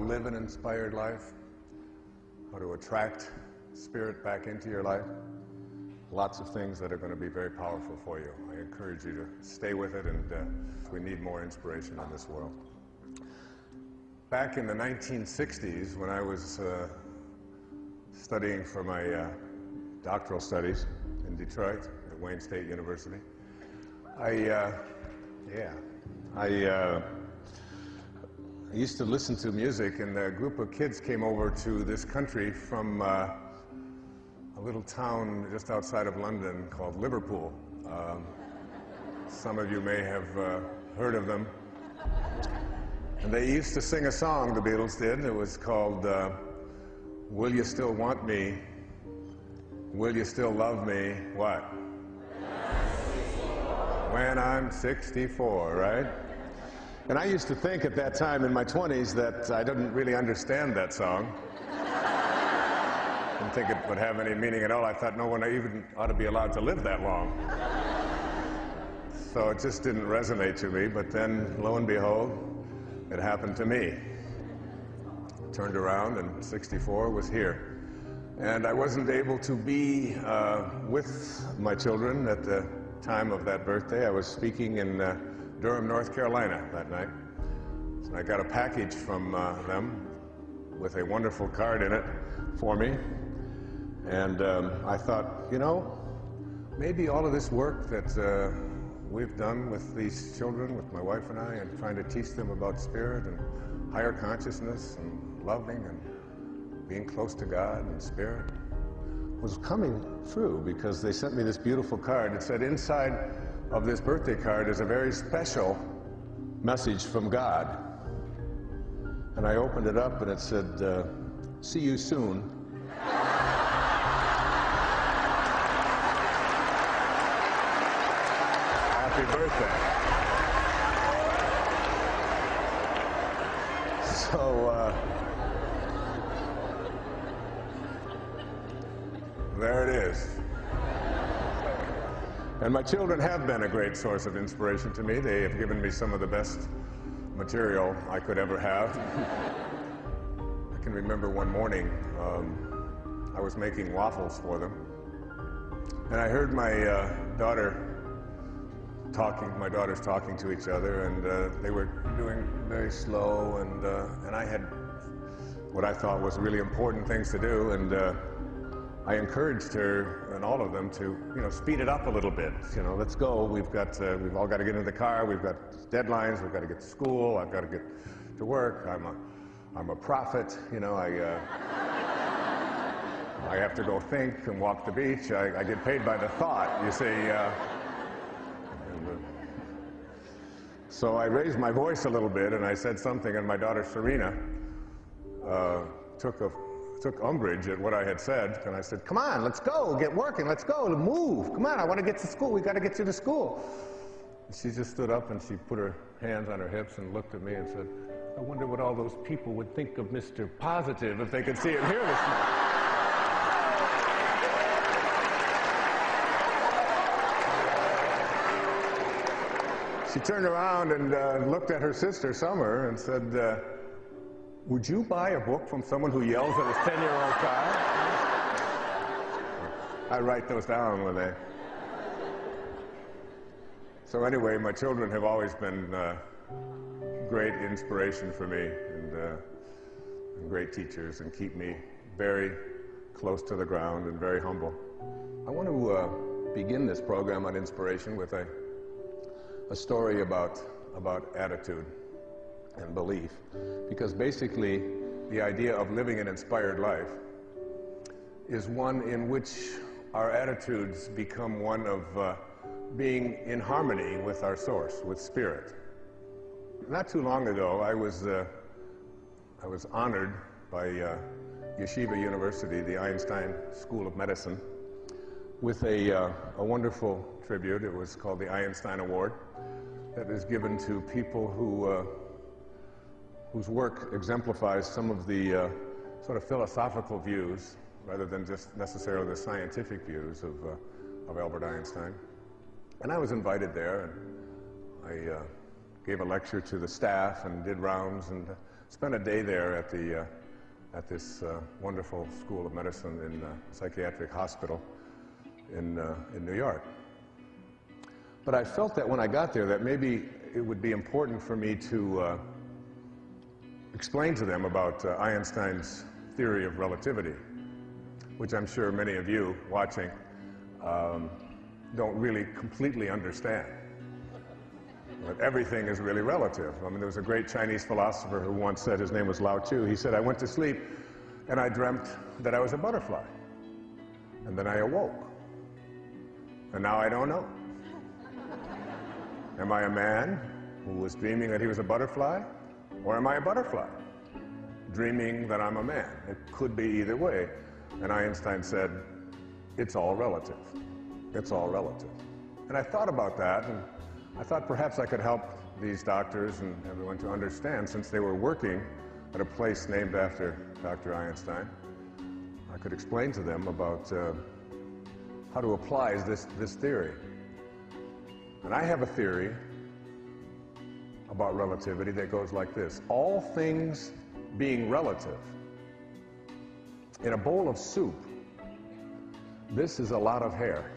live an inspired life, how to attract spirit back into your life. Lots of things that are going to be very powerful for you. I encourage you to stay with it, and we need more inspiration in this world. Back in the 1960s, when I was studying for my doctoral studies in Detroit at Wayne State University, I used to listen to music, and a group of kids came over to this country from a little town just outside of London called Liverpool. Some of you may have heard of them. And they used to sing a song, the Beatles did. It was called, Will You Still Want Me? Will You Still Love Me? What? When I'm 64, right? And I used to think at that time in my 20s that I didn't really understand that song. Didn't think it would have any meaning at all. I thought no one even ought to be allowed to live that long. So it just didn't resonate to me, but then, lo and behold, it happened to me. Turned around and 64 was here. And I wasn't able to be with my children at the time of that birthday. I was speaking in Durham, North Carolina that night. So I got a package from them with a wonderful card in it for me. And I thought, you know, maybe all of this work that we've done with these children, with my wife and I, and trying to teach them about spirit and higher consciousness and loving and being close to God and spirit, was coming through, because they sent me this beautiful card. It said inside of this birthday card is a very special message from God. And I opened it up and it said, see you soon. Happy birthday. So, there it is. And my children have been a great source of inspiration to me. They have given me some of the best material I could ever have. I can remember one morning, I was making waffles for them, and I heard my my daughters talking to each other, and they were doing very slow, and I had what I thought was really important things to do, and I encouraged her and all of them to, you know, speed it up a little bit. You know, let's go. We've all got to get in the car. We've got deadlines. We've got to get to school. I've got to get to work. I'm a prophet. You know, I have to go think and walk the beach. I get paid by the thought, you see. So I raised my voice a little bit, and I said something, and my daughter Serena took umbrage at what I had said, and I said, come on, let's go, get working, let's go, move, come on, I want to get to school, we got to get you to school. And she just stood up and she put her hands on her hips and looked at me and said, I wonder what all those people would think of Mr. Positive if they could see him here this morning. She turned around and looked at her sister, Summer, and said, would you buy a book from someone who yells at his 10-year-old child? I write those down when they... So anyway, my children have always been great inspiration for me, and great teachers, and keep me very close to the ground and very humble. I want to begin this program on inspiration with a story about attitude and belief, because basically the idea of living an inspired life is one in which our attitudes become one of being in harmony with our source, with spirit. Not too long ago, I was honored by Yeshiva University, the Einstein School of Medicine, with a wonderful tribute. It was called the Einstein Award, that is given to people whose work exemplifies some of the sort of philosophical views, rather than just necessarily the scientific views of Albert Einstein. And I was invited there, and I gave a lecture to the staff and did rounds and spent a day there at this wonderful school of medicine in psychiatric hospital in New York. But I felt that when I got there that maybe it would be important for me to explain to them about Einstein's theory of relativity, which I'm sure many of you watching don't really completely understand. But everything is really relative. I mean, there was a great Chinese philosopher who once said, his name was Lao Tzu, he said, I went to sleep and I dreamt that I was a butterfly. And then I awoke. And now I don't know. Am I a man who was dreaming that he was a butterfly? Or am I a butterfly dreaming that I'm a man? It could be either way. And Einstein said, it's all relative. It's all relative. And I thought about that, and I thought perhaps I could help these doctors and everyone to understand, since they were working at a place named after Dr. Einstein, I could explain to them about how to apply this theory. And I have a theory about relativity that goes like this. All things being relative, in a bowl of soup, this is a lot of hair.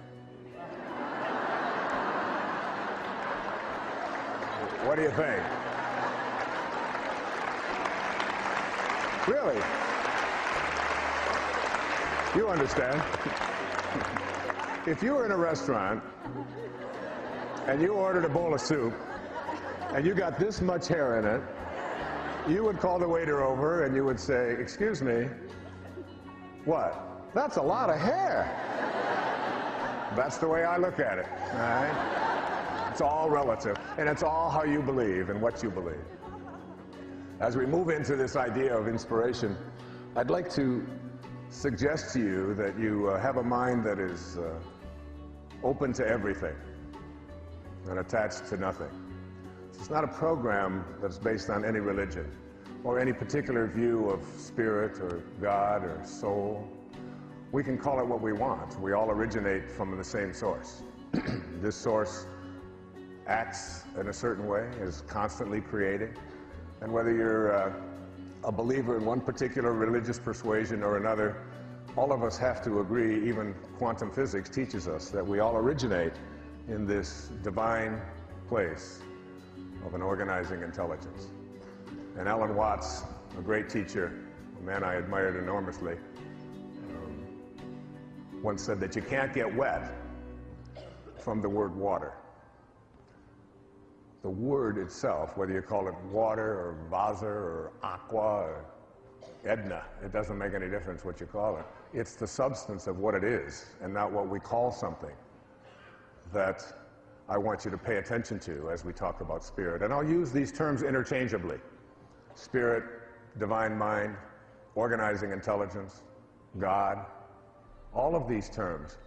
What do you think? Really? You understand? If you were in a restaurant and you ordered a bowl of soup and you got this much hair in it, you would call the waiter over and you would say, excuse me, what? That's a lot of hair. That's the way I look at it, all right? It's all relative, and it's all how you believe and what you believe. As we move into this idea of inspiration, I'd like to suggest to you that you have a mind that is open to everything and attached to nothing. It's not a program that's based on any religion or any particular view of spirit or God or soul. We can call it what we want. We all originate from the same source. This source acts in a certain way, is constantly creating. And whether you're a believer in one particular religious persuasion or another, all of us have to agree, even quantum physics teaches us, that we all originate in this divine place of an organizing intelligence. And Alan Watts, a great teacher, a man I admired enormously, once said that you can't get wet from the word water. The word itself, whether you call it water or vasa or aqua or Edna, it doesn't make any difference what you call it. It's the substance of what it is and not what we call something that I want you to pay attention to as we talk about spirit. And I'll use these terms interchangeably. Spirit, divine mind, organizing intelligence, God. All of these terms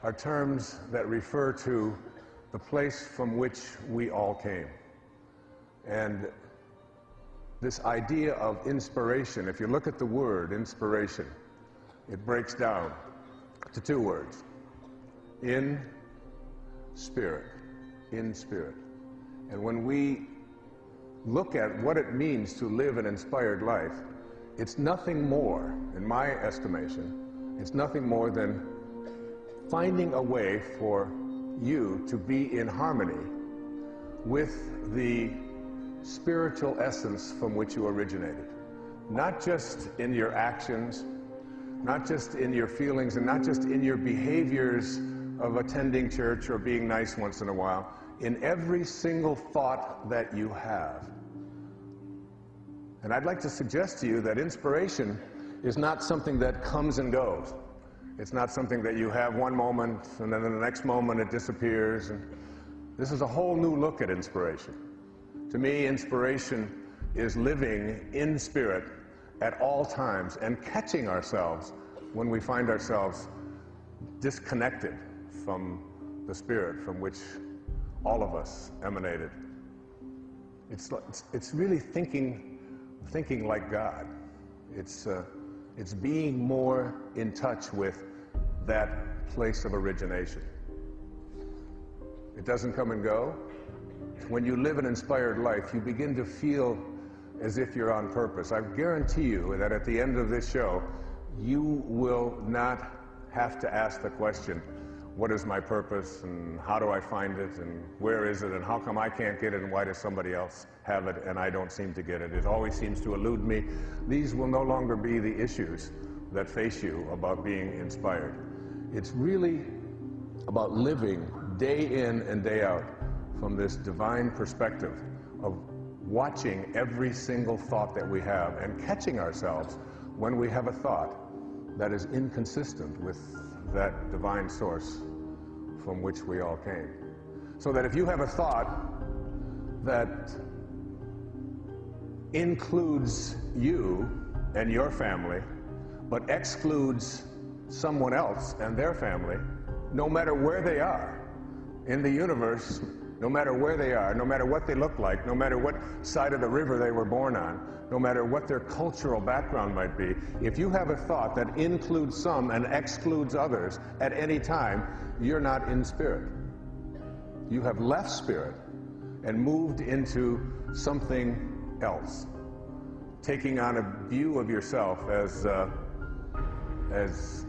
are terms that refer to the place from which we all came. And this idea of inspiration, if you look at the word inspiration, it breaks down to two words. In spirit. In spirit. And when we look at what it means to live an inspired life, it's nothing more, in my estimation, it's nothing more than finding a way for you to be in harmony with the spiritual essence from which you originated. Not just in your actions, not just in your feelings, and not just in your behaviors of attending church or being nice once in a while, in every single thought that you have. And I'd like to suggest to you that inspiration is not something that comes and goes. It's not something that you have one moment and then in the next moment it disappears. And this is a whole new look at inspiration. To me, inspiration is living in spirit at all times and catching ourselves when we find ourselves disconnected from the spirit from which all of us emanated. It's really thinking like God. It's being more in touch with that place of origination. It doesn't come and go. When you live an inspired life, you begin to feel as if you're on purpose. I guarantee you that at the end of this show, you will not have to ask the question, what is my purpose, and how do I find it, and where is it, and how come I can't get it, and why does somebody else have it and I don't seem to get it? It always seems to elude me. These will no longer be the issues that face you about being inspired. It's really about living day in and day out from this divine perspective of watching every single thought that we have and catching ourselves when we have a thought that is inconsistent with that divine source from which we all came. So that if you have a thought that includes you and your family, but excludes someone else and their family, no matter where they are in the universe, no matter where they are, no matter what they look like, no matter what side of the river they were born on, no matter what their cultural background might be, if you have a thought that includes some and excludes others at any time, you're not in spirit. You have left spirit and moved into something else, taking on a view of yourself as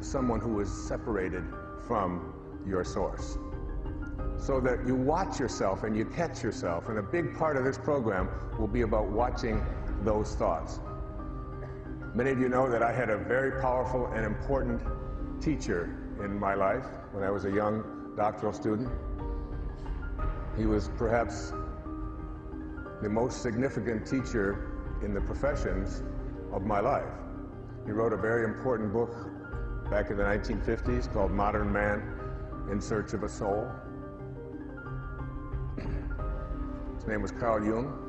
someone who is separated from your source. So that you watch yourself and you catch yourself, and a big part of this program will be about watching those thoughts. Many of you know that I had a very powerful and important teacher in my life when I was a young doctoral student. He was perhaps the most significant teacher in the professions of my life. He wrote a very important book back in the 1950s called Modern Man in Search of a Soul. His name was Carl Jung.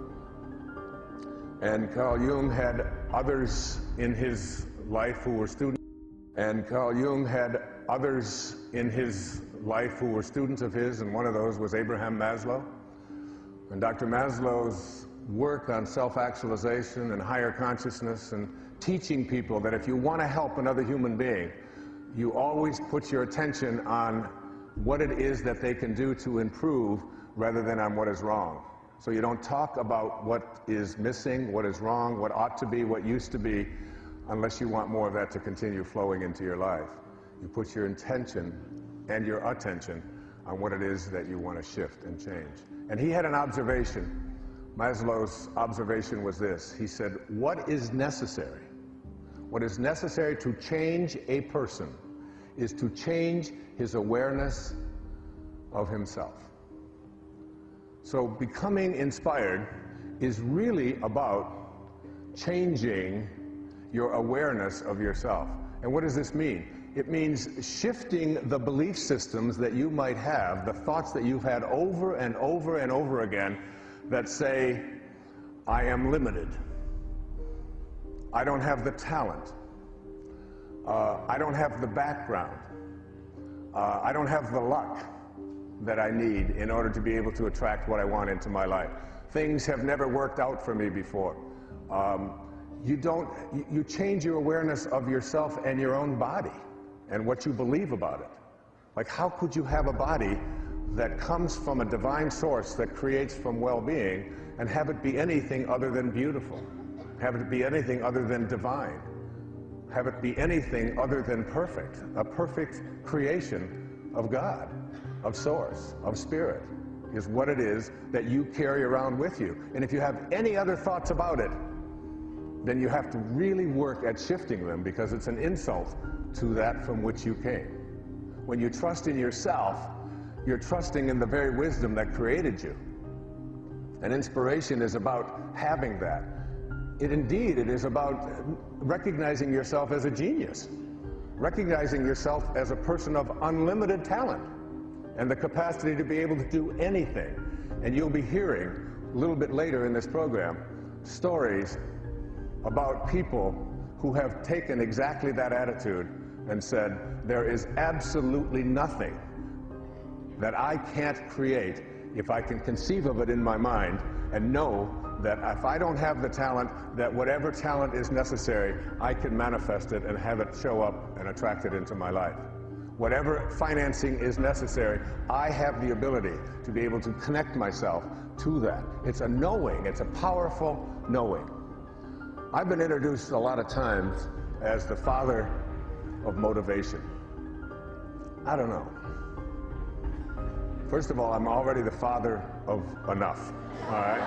And Carl Jung had others in his life who were students. And Carl Jung had others in his life who were students of his, and one of those was Abraham Maslow. And Dr. Maslow's work on self-actualization and higher consciousness and teaching people that if you want to help another human being, you always put your attention on what it is that they can do to improve rather than on what is wrong. So you don't talk about what is missing, what is wrong, what ought to be, what used to be, unless you want more of that to continue flowing into your life. You put your intention and your attention on what it is that you want to shift and change. And he had an observation. Maslow's observation was this. He said, what is necessary? What is necessary to change a person is to change his awareness of himself. So becoming inspired is really about changing your awareness of yourself. And what does this mean? It means shifting the belief systems that you might have, the thoughts that you've had over and over and over again that say, I am limited. I don't have the talent. I don't have the background. I don't have the luck that I need in order to be able to attract what I want into my life. Things have never worked out for me before. You change your awareness of yourself and your own body and what you believe about it. Like, how could you have a body that comes from a divine source that creates from well-being and have it be anything other than beautiful? Have it be anything other than divine? Have it be anything other than perfect? A perfect creation of God, of source, of spirit, is what it is that you carry around with you. And if you have any other thoughts about it, then you have to really work at shifting them, because it's an insult to that from which you came. When you trust in yourself, you're trusting in the very wisdom that created you. And inspiration is about having that. It is about recognizing yourself as a genius, recognizing yourself as a person of unlimited talent and the capacity to be able to do anything. And you'll be hearing a little bit later in this program stories about people who have taken exactly that attitude and said, there is absolutely nothing that I can't create if I can conceive of it in my mind and know that if I don't have the talent, that whatever talent is necessary, I can manifest it and have it show up and attract it into my life. Whatever financing is necessary, I have the ability to be able to connect myself to that. It's a knowing, it's a powerful knowing. I've been introduced a lot of times as the father of motivation. I don't know. First of all, I'm already the father of enough, all right?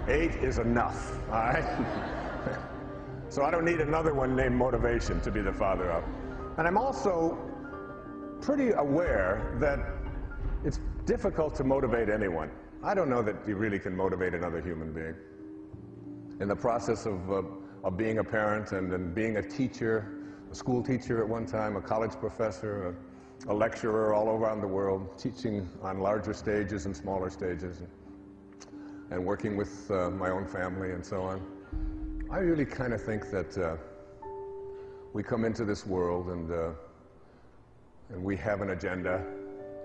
8 is enough, all right? So I don't need another one named motivation to be the father of. And I'm also pretty aware that it's difficult to motivate anyone. I don't know that you really can motivate another human being. In the process of being a parent and then being a teacher, a school teacher at one time, a college professor, a lecturer all around the world, teaching on larger stages and smaller stages, and working with my own family and so on, I really kind of think that we come into this world and we have an agenda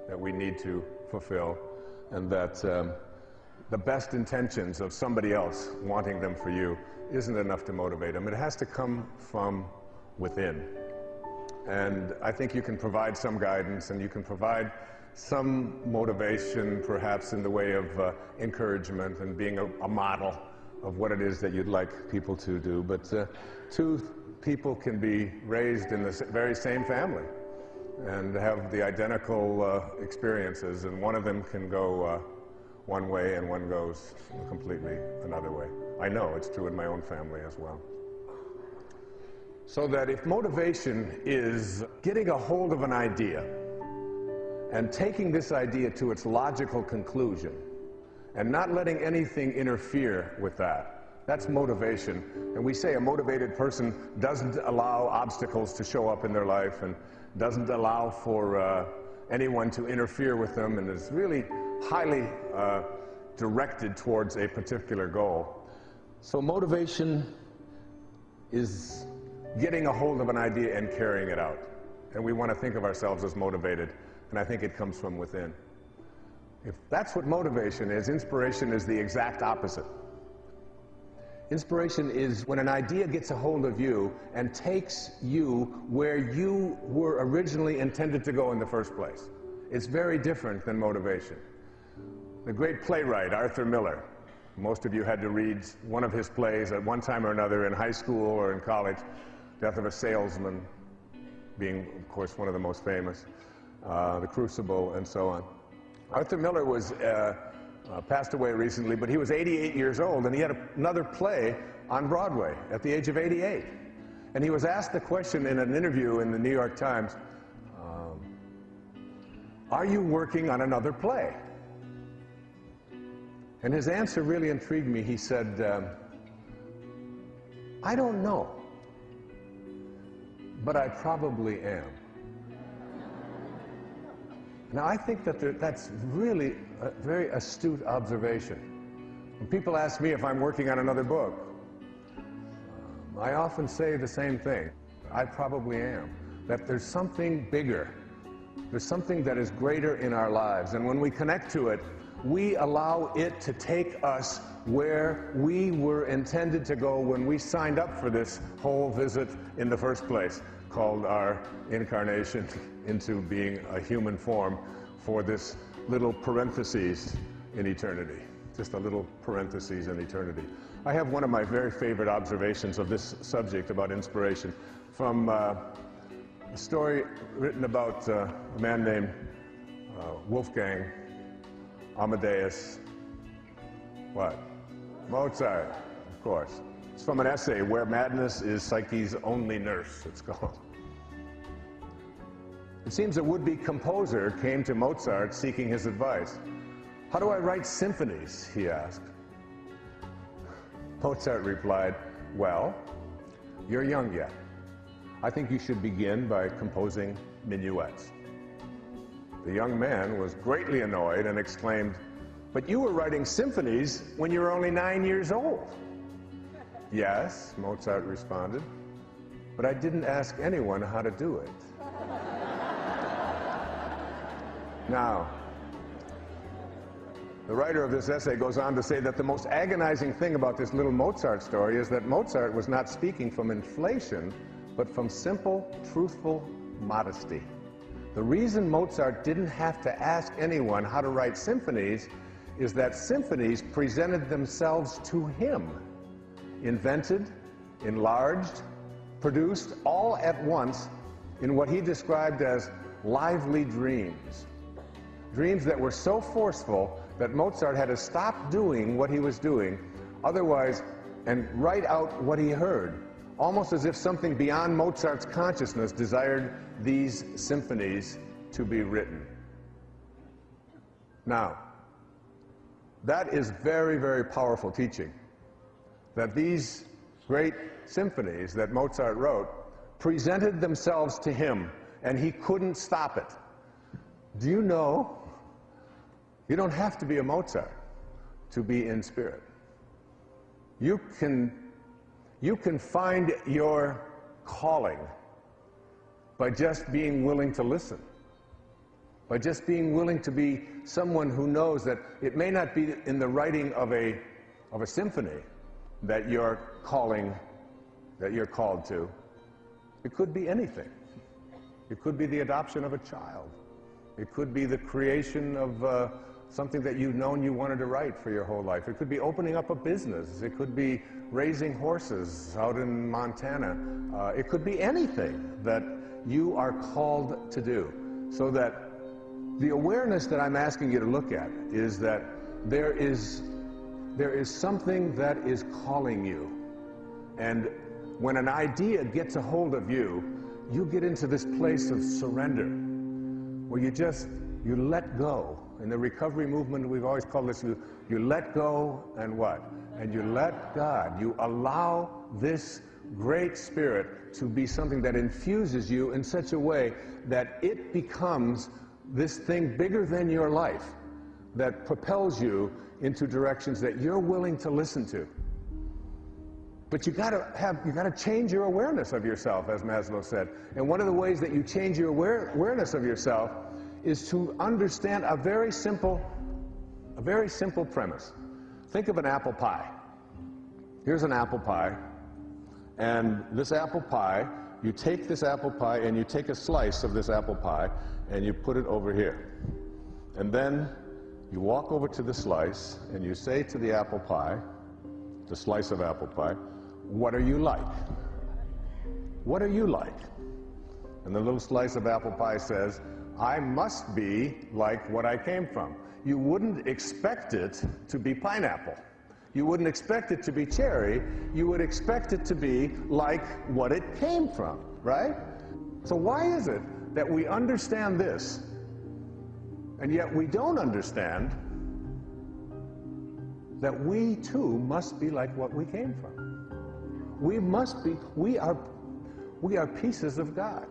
that we need to fulfill, and that the best intentions of somebody else wanting them for you isn't enough to motivate them. It has to come from within. And I think you can provide some guidance, and you can provide some motivation, perhaps in the way of encouragement and being a model of what it is that you'd like people to do. But two people can be raised in the very same family and have the identical experiences, and one of them can go one way and one goes completely another way. I know it's true in my own family as well. So that if motivation is getting a hold of an idea and taking this idea to its logical conclusion and not letting anything interfere with that, that's motivation. And we say a motivated person doesn't allow obstacles to show up in their life and doesn't allow for anyone to interfere with them, and is really highly directed towards a particular goal. So motivation is getting a hold of an idea and carrying it out. And we want to think of ourselves as motivated, and I think it comes from within. If that's what motivation is, inspiration is the exact opposite. Inspiration is when an idea gets a hold of you and takes you where you were originally intended to go in the first place. It's very different than motivation. The great playwright Arthur Miller, most of you had to read one of his plays at one time or another in high school or in college, Death of a Salesman being, of course, one of the most famous, The Crucible, and so on. Arthur Miller was passed away recently, but he was 88 years old, and he had another play on Broadway at the age of 88. And he was asked the question in an interview in the New York Times, are you working on another play? And his answer really intrigued me. He said, I don't know, but I probably am. Now, I think that that's really a very astute observation. When people ask me if I'm working on another book, I often say the same thing. I probably am. That there's something bigger. There's something that is greater in our lives. And when we connect to it, we allow it to take us where we were intended to go when we signed up for this whole visit in the first place, called our incarnation into being a human form for this little parentheses in eternity. Just a little parentheses in eternity. I have one of my very favorite observations of this subject about inspiration from a story written about a man named Wolfgang Amadeus, what? Mozart, of course. It's from an essay, Where Madness is Psyche's Only Nurse, it's called. It seems a would-be composer came to Mozart seeking his advice. How do I write symphonies, he asked. Mozart replied, well, you're young yet. I think you should begin by composing minuets. The young man was greatly annoyed and exclaimed, but you were writing symphonies when you were only 9 years old. Yes, Mozart responded, but I didn't ask anyone how to do it. Now, the writer of this essay goes on to say that the most agonizing thing about this little Mozart story is that Mozart was not speaking from inflation, but from simple, truthful modesty. The reason Mozart didn't have to ask anyone how to write symphonies is that symphonies presented themselves to him invented, enlarged, produced all at once in what he described as lively dreams. Dreams that were so forceful that Mozart had to stop doing what he was doing, otherwise, and write out what he heard, almost as if something beyond Mozart's consciousness desired these symphonies to be written. Now, that is very, very powerful teaching, that these great symphonies that Mozart wrote presented themselves to him, and he couldn't stop it. Do you know, you don't have to be a Mozart to be in spirit. You can find your calling by just being willing to listen, by just being willing to be someone who knows that it may not be in the writing of a symphony that you're called to. It could be anything. It could be the adoption of a child. It could be the creation of something that you've known you wanted to write for your whole life. It could be opening up a business. It could be raising horses out in Montana. It could be anything that you are called to do. So that the awareness that I'm asking you to look at is that there is something that is calling you. And when an idea gets a hold of you, you get into this place of surrender, where you let go. In the recovery movement, we've always called this, you let go and what? And you let God. You allow this great spirit to be something that infuses you in such a way that it becomes this thing bigger than your life, that propels you into directions that you're willing to listen to. But you gotta change your awareness of yourself, as Maslow said. And one of the ways that you change your awareness of yourself is to understand a very simple premise. Think of an apple pie. Here's an apple pie, and this apple pie, you take this apple pie and you take a slice of this apple pie and you put it over here. And then you walk over to the slice and you say to the apple pie, the slice of apple pie, "What are you like? What are you like?" And the little slice of apple pie says, "I must be like what I came from." You wouldn't expect it to be pineapple. You wouldn't expect it to be cherry. You would expect it to be like what it came from, right? So why is it that we understand this, and yet we don't understand that we too must be like what we came from? We are pieces of God.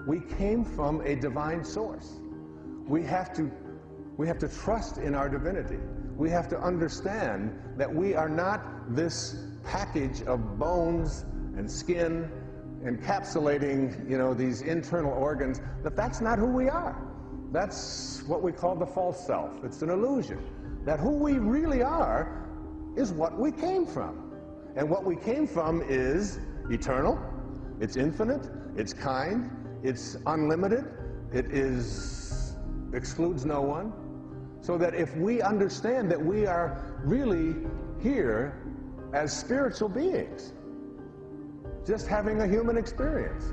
We came from a divine source. We have to trust in our divinity. We have to understand that we are not this package of bones and skin encapsulating, these internal organs, that's not who we are. That's what we call the false self. It's an illusion. That who we really are is what we came from. And what we came from is eternal, it's infinite, it's kind, it's unlimited, it excludes no one. So that if we understand that we are really here as spiritual beings, just having a human experience,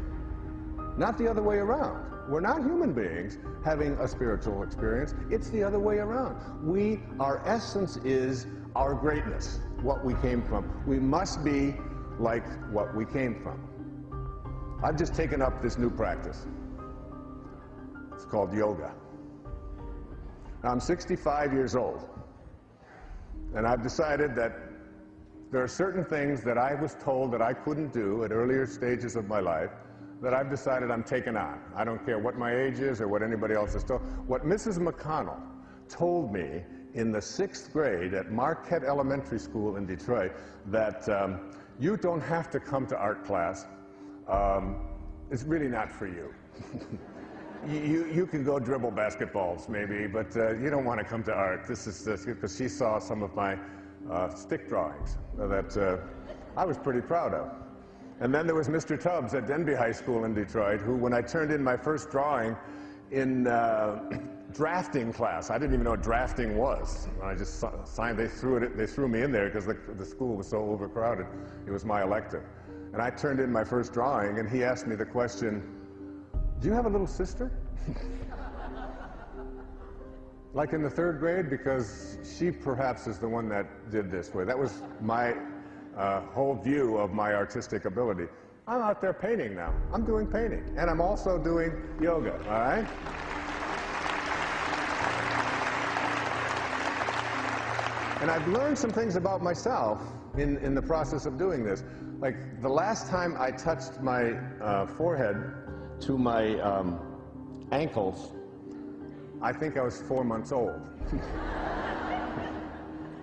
not the other way around. We're not human beings having a spiritual experience, it's the other way around. Our essence is our greatness, what we came from. We must be like what we came from. I've just taken up this new practice. It's called yoga. Now, I'm 65 years old, and I've decided that there are certain things that I was told that I couldn't do at earlier stages of my life that I've decided I'm taking on. I don't care what my age is or what anybody else has told. What Mrs. McConnell told me in the 6th grade at Marquette Elementary School in Detroit, that you don't have to come to art class. It's really not for you. You can go dribble basketballs maybe, but you don't want to come to art. This is because she saw some of my stick drawings that I was pretty proud of. And then there was Mr. Tubbs at Denby High School in Detroit, who, when I turned in my first drawing in drafting class. I didn't even know what drafting was. I just signed, they threw me in there because the school was so overcrowded. It was my elective. And I turned in my first drawing, and he asked me the question, "Do you have a little sister?" Like in the 3rd grade, because she perhaps is the one that did this way. That was my whole view of my artistic ability. I'm out there painting now. I'm doing painting. And I'm also doing yoga, all right? And I've learned some things about myself in the process of doing this. Like the last time I touched my forehead to my ankles, I think I was 4 months old.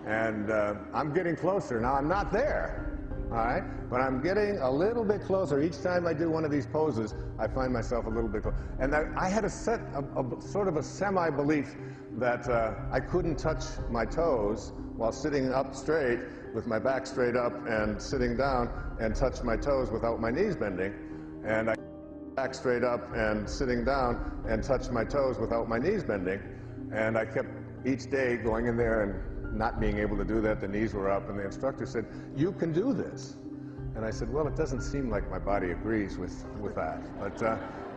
And I'm getting closer. Now, I'm not there, all right? But I'm getting a little bit closer. Each time I do one of these poses, I find myself a little bit closer. And I had a sort of a semi-belief that I couldn't touch my toes while sitting up straight with my back straight up and sitting down and touch my toes without my knees bending. And I back straight up and sitting down and touch my toes without my knees bending. And I kept each day going in there and not being able to do that. The knees were up, and the instructor said, "You can do this." And I said, "Well, it doesn't seem like my body agrees with that, but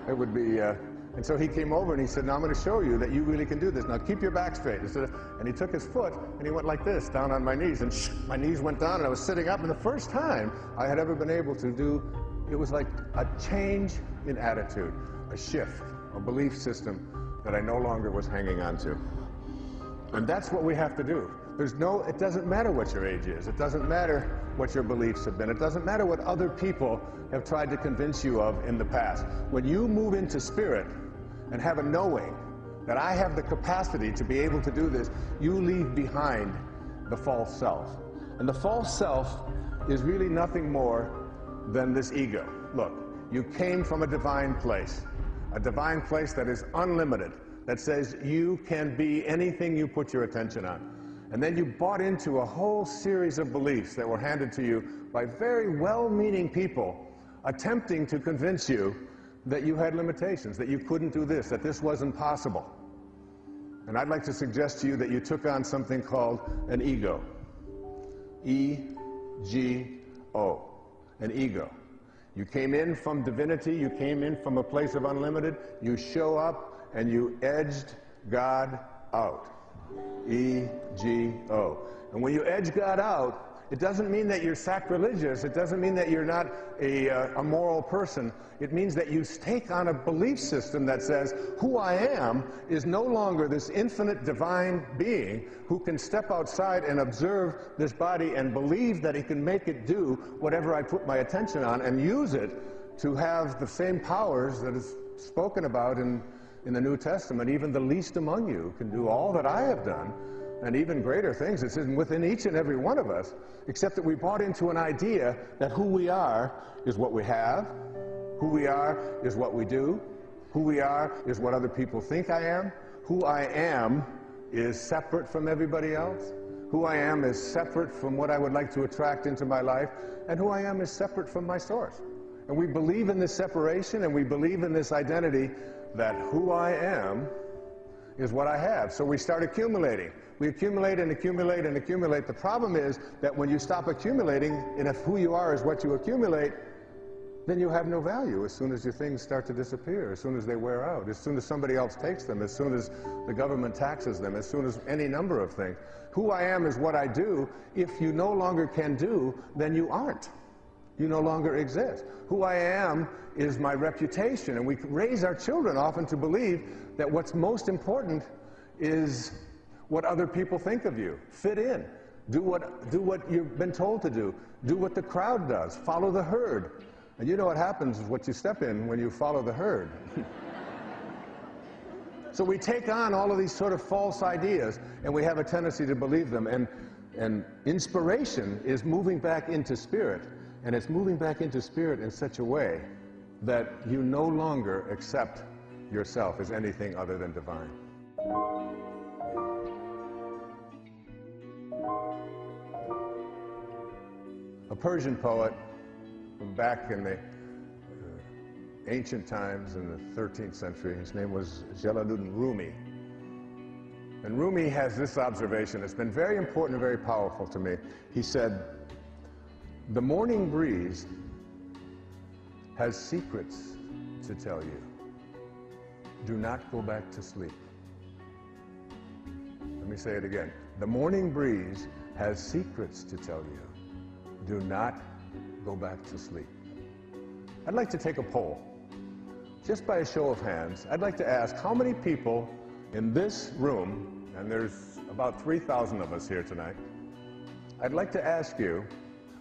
it would be." And so he came over and he said, "Now I'm going to show you that you really can do this. Now keep your back straight." And he took his foot and he went like this down on my knees, and my knees went down, and I was sitting up. And the first time I had ever been able to do, it was like a change in attitude, a shift, a belief system that I no longer was hanging on to. And that's what we have to do. It doesn't matter what your age is. It doesn't matter what your beliefs have been. It doesn't matter what other people have tried to convince you of in the past. When you move into spirit and have a knowing that I have the capacity to be able to do this, you leave behind the false self. And the false self is really nothing more than this ego. Look, you came from a divine place that is unlimited, that says you can be anything you put your attention on. And then you bought into a whole series of beliefs that were handed to you by very well-meaning people attempting to convince you that you had limitations, that you couldn't do this, that this wasn't possible. And I'd like to suggest to you that you took on something called an ego. E-G-O, an ego. You came in from divinity, you came in from a place of unlimited, you show up and you edged God out. E-G-O. And when you edge God out, it doesn't mean that you're sacrilegious. It doesn't mean that you're not a moral person. It means that you take on a belief system that says, who I am is no longer this infinite divine being who can step outside and observe this body and believe that he can make it do whatever I put my attention on and use it to have the same powers that is spoken about in the New Testament. Even the least among you can do all that I have done, and even greater things. It's within each and every one of us, except that we bought into an idea that who we are is what we have, who we are is what we do, who we are is what other people think I am, who I am is separate from everybody else, who I am is separate from what I would like to attract into my life, and who I am is separate from my source. And we believe in this separation, and we believe in this identity that who I am is what I have. So we start accumulating. We accumulate and accumulate and accumulate. The problem is that when you stop accumulating, and if who you are is what you accumulate, then you have no value as soon as your things start to disappear, as soon as they wear out, as soon as somebody else takes them, as soon as the government taxes them, as soon as any number of things. Who I am is what I do. If you no longer can do, then you aren't. You no longer exist. Who I am is my reputation, and we raise our children often to believe that what's most important is what other people think of you. Fit in. Do what you've been told to do. Do what the crowd does. Follow the herd. And you know what happens is what you step in when you follow the herd. So we take on all of these sort of false ideas, and we have a tendency to believe them. And inspiration is moving back into spirit. And it's moving back into spirit in such a way that you no longer accept yourself as anything other than divine. A Persian poet from back in the ancient times in the 13th century, his name was Jalaluddin Rumi. And Rumi has this observation. It's been very important and very powerful to me. He said, the morning breeze has secrets to tell you. Do not go back to sleep. Let me say it again. The morning breeze has secrets to tell you. Do not go back to sleep. I'd like to take a poll. Just by a show of hands, I'd like to ask how many people in this room, and there's about 3,000 of us here tonight, I'd like to ask you,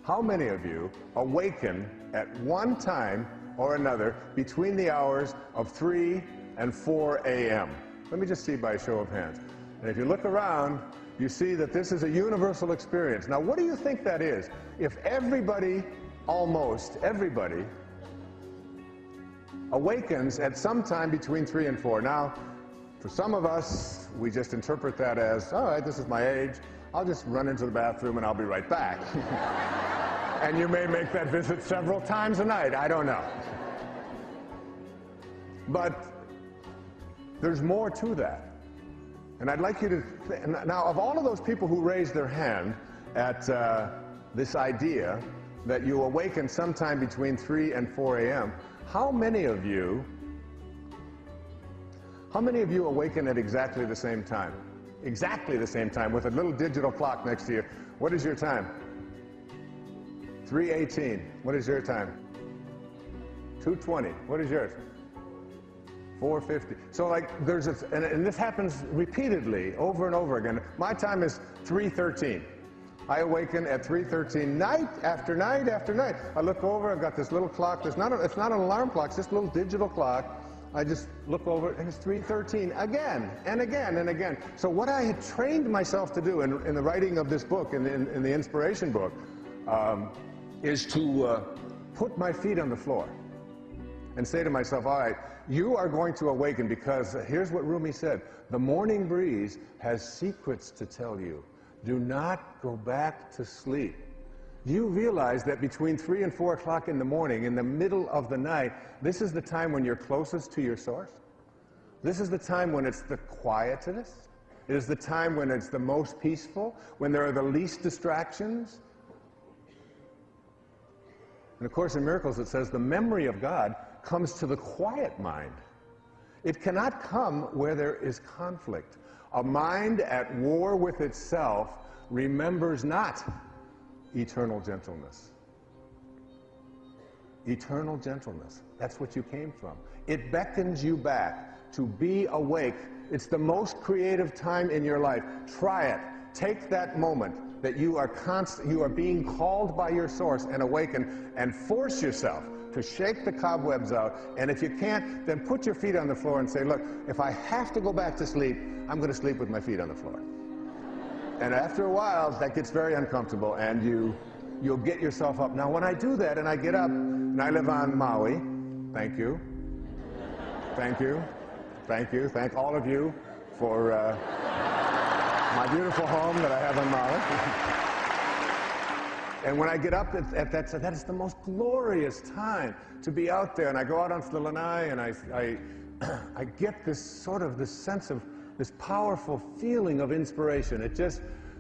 how many of you awaken at one time or another between the hours of 3 and 4 a.m.? Let me just see by a show of hands. And if you look around, you see that this is a universal experience. Now, what do you think that is? If everybody, almost everybody, awakens at some time between 3 and 4. Now, for some of us, we just interpret that as, all right, this is my age. I'll just run into the bathroom and I'll be right back. And you may make that visit several times a night. I don't know. But there's more to that. And I'd like you to, now of all of those people who raised their hand at this idea that you awaken sometime between 3 and 4 a.m., how many of you awaken at exactly the same time? Exactly the same time with a little digital clock next to you. What is your time? 3:18. What is your time? 2:20. What is yours? 4:50. So like there's and this happens repeatedly over and over again. My time is 3:13. I awaken at 3:13 night after night after night. I look over, I've got this little clock. It's not an alarm clock, it's just a little digital clock. I just look over and it's 3:13 again and again and again. So what I had trained myself to do in the writing of this book, in the inspiration book, is to put my feet on the floor and say to myself, all right, you are going to awaken because here's what Rumi said, the morning breeze has secrets to tell you. Do not go back to sleep. You realize that between 3 and 4 o'clock in the morning, in the middle of the night, this is the time when you're closest to your source. This is the time when it's the quietest. It is the time when it's the most peaceful, when there are the least distractions. And of course, in Miracles, it says the memory of God comes to the quiet mind. It cannot come where there is conflict. A mind at war with itself remembers not eternal gentleness. Eternal gentleness. That's what you came from. It beckons you back to be awake. It's the most creative time in your life. Try it. Take that moment that you are being called by your source and awaken, and force yourself to shake the cobwebs out. And if you can't, then put your feet on the floor and say, look, if I have to go back to sleep, I'm going to sleep with my feet on the floor. And after a while, that gets very uncomfortable, and you'll get yourself up. Now, when I do that and I get up, and I live on Maui, thank you. Thank you. Thank you. Thank all of you for my beautiful home that I have on Maui. And when I get up at that is the most glorious time to be out there. And I go out onto the lanai, and I get this sense of this powerful feeling of inspiration.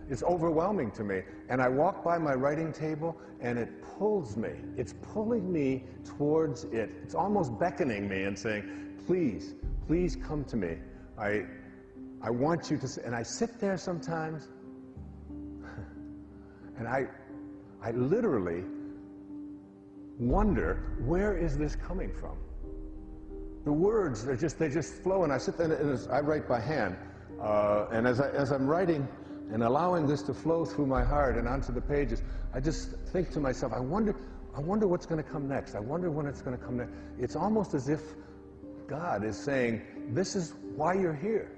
It's overwhelming to me. And I walk by my writing table, and it pulls me. It's pulling me towards it. It's almost beckoning me and saying, please, please come to me. I want you to, and I sit there sometimes, and I literally wonder, where is this coming from? The words, they just flow, and I sit there and I write by hand. And as I'm writing and allowing this to flow through my heart and onto the pages, I just think to myself, I wonder what's going to come next. I wonder when it's going to come next. It's almost as if God is saying, this is why you're here.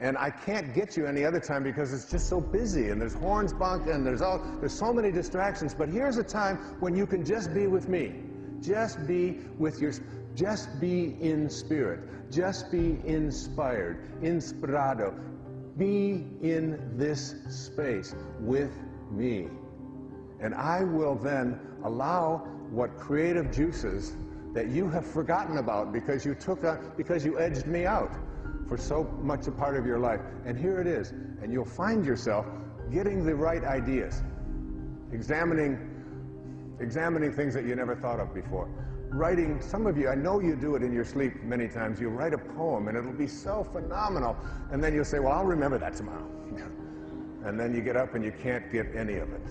And I can't get you any other time because it's just so busy, and there's horns bonked, and there's so many distractions. But here's a time when you can just be with me. Just be with just be in spirit. Just be inspired. Inspirado. Be in this space with me. And I will then allow what creative juices that you have forgotten about because you edged me out. for so much a part of your life. And here it is. And you'll find yourself getting the right ideas, examining things that you never thought of before. Writing, some of you, I know you do it in your sleep many times, you write a poem and it'll be so phenomenal, and then you'll say, well, I'll remember that tomorrow. And then you get up and you can't get any of it.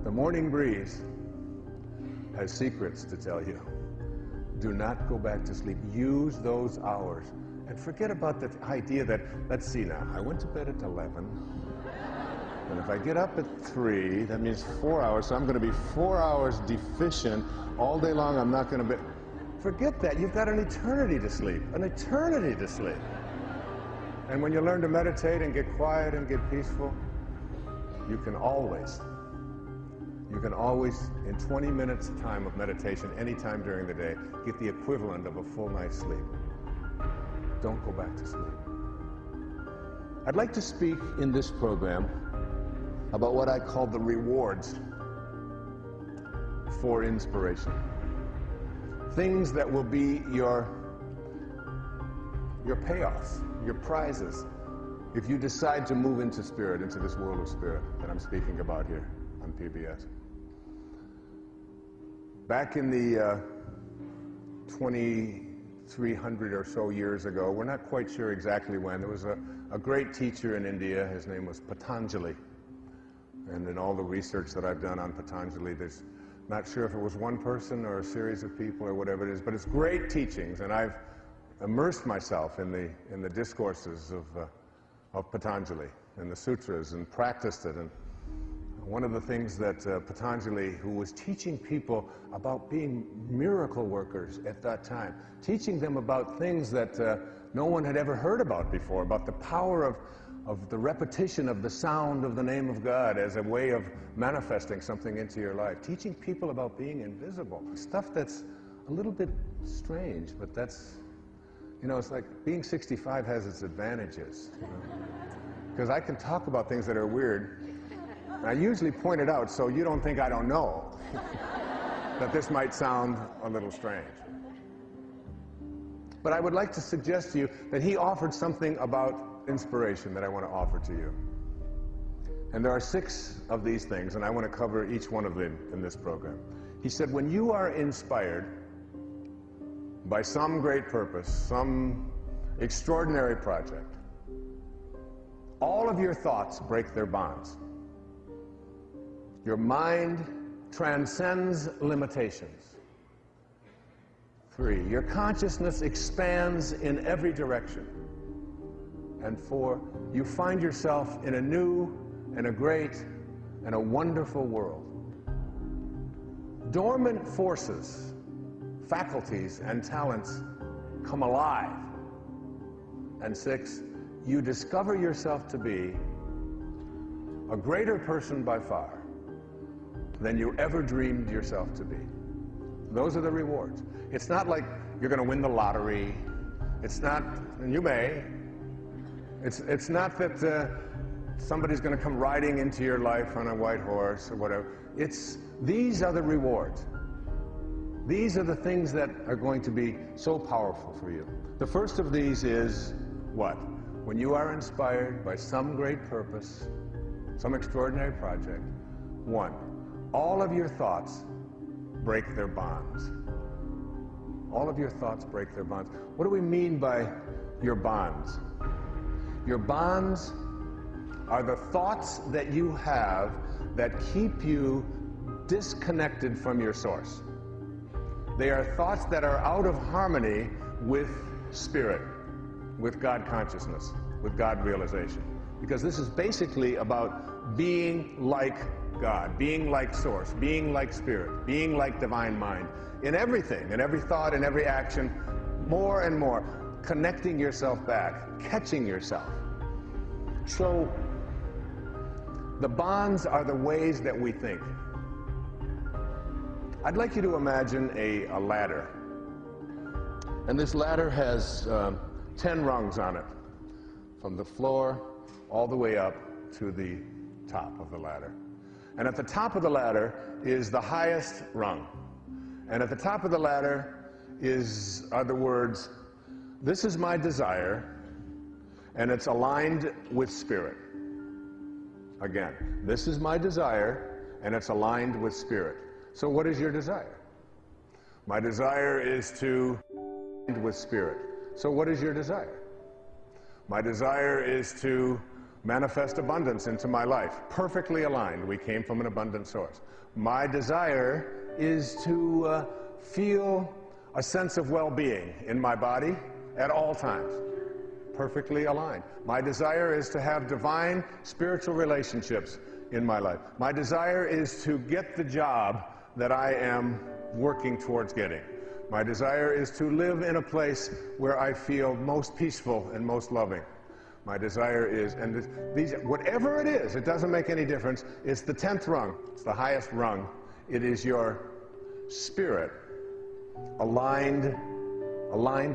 The morning breeze has secrets to tell you. Do not go back to sleep. Use those hours. And forget about the idea that, let's see now, I went to bed at 11, and if I get up at 3, that means 4 hours, so I'm going to be 4 hours deficient all day long. I'm not going to be... Forget that. You've got an eternity to sleep. An eternity to sleep. And when you learn to meditate and get quiet and get peaceful, you can always, in 20 minutes time of meditation, anytime during the day, get the equivalent of a full night's sleep. Don't go back to sleep. I'd like to speak in this program about what I call the rewards for inspiration. Things that will be your payoffs, your prizes, if you decide to move into spirit, into this world of spirit that I'm speaking about here on PBS. Back in the 2,300 or so years ago, we're not quite sure exactly when, there was a great teacher in India. His name was Patanjali. And in all the research that I've done on Patanjali, there's not sure if it was one person or a series of people or whatever it is, but it's great teachings, and I've immersed myself in the discourses of Patanjali and the sutras and practiced it. And one of the things that Patanjali, who was teaching people about being miracle workers at that time, teaching them about things that no one had ever heard about before, about the power of the repetition of the sound of the name of God as a way of manifesting something into your life, teaching people about being invisible, stuff that's a little bit strange, but that's, you know, it's like being 65 has its advantages, because I can talk about things that are weird. And I usually point it out so you don't think I don't know that this might sound a little strange. But I would like to suggest to you that he offered something about inspiration that I want to offer to you. And there are 6 of these things, and I want to cover each one of them in this program. He said, when you are inspired by some great purpose, some extraordinary project, all of your thoughts break their bonds. Your mind transcends limitations. 3, your consciousness expands in every direction. And 4, you find yourself in a new and a great and a wonderful world. Dormant forces, faculties, and talents come alive. And 6, you discover yourself to be a greater person by far than you ever dreamed yourself to be. Those are the rewards. It's not like you're going to win the lottery. It's not, and you may. It's not that somebody's going to come riding into your life on a white horse or whatever. These are the rewards. These are the things that are going to be so powerful for you. The first of these is what? When you are inspired by some great purpose, some extraordinary project, 1, all of your thoughts break their bonds. All of your thoughts break their bonds. What do we mean by your bonds? Your bonds are the thoughts that you have that keep you disconnected from your source. They are thoughts that are out of harmony with spirit, with God consciousness, with God realization. Because this is basically about being like God, being like source, being like spirit, being like divine mind, in everything, in every thought, in every action, more and more, connecting yourself back, catching yourself. So, the bonds are the ways that we think. I'd like you to imagine a ladder. And this ladder has 10 rungs on it, from the floor all the way up to the top of the ladder. And at the top of the ladder is the highest rung. And at the top of the ladder are the words, "This is my desire, and it's aligned with spirit. Again, this is my desire, and it's aligned with spirit. So what is your desire? My desire is to align with spirit. So what is your desire? My desire is to manifest abundance into my life, perfectly aligned. We came from an abundant source. My desire is to feel a sense of well-being in my body at all times, perfectly aligned. My desire is to have divine spiritual relationships in my life. My desire is to get the job that I am working towards getting. My desire is to live in a place where I feel most peaceful and most loving. My desire is, and these, whatever it is, it doesn't make any difference. It's the 10th rung. It's the highest rung. It is your spirit aligned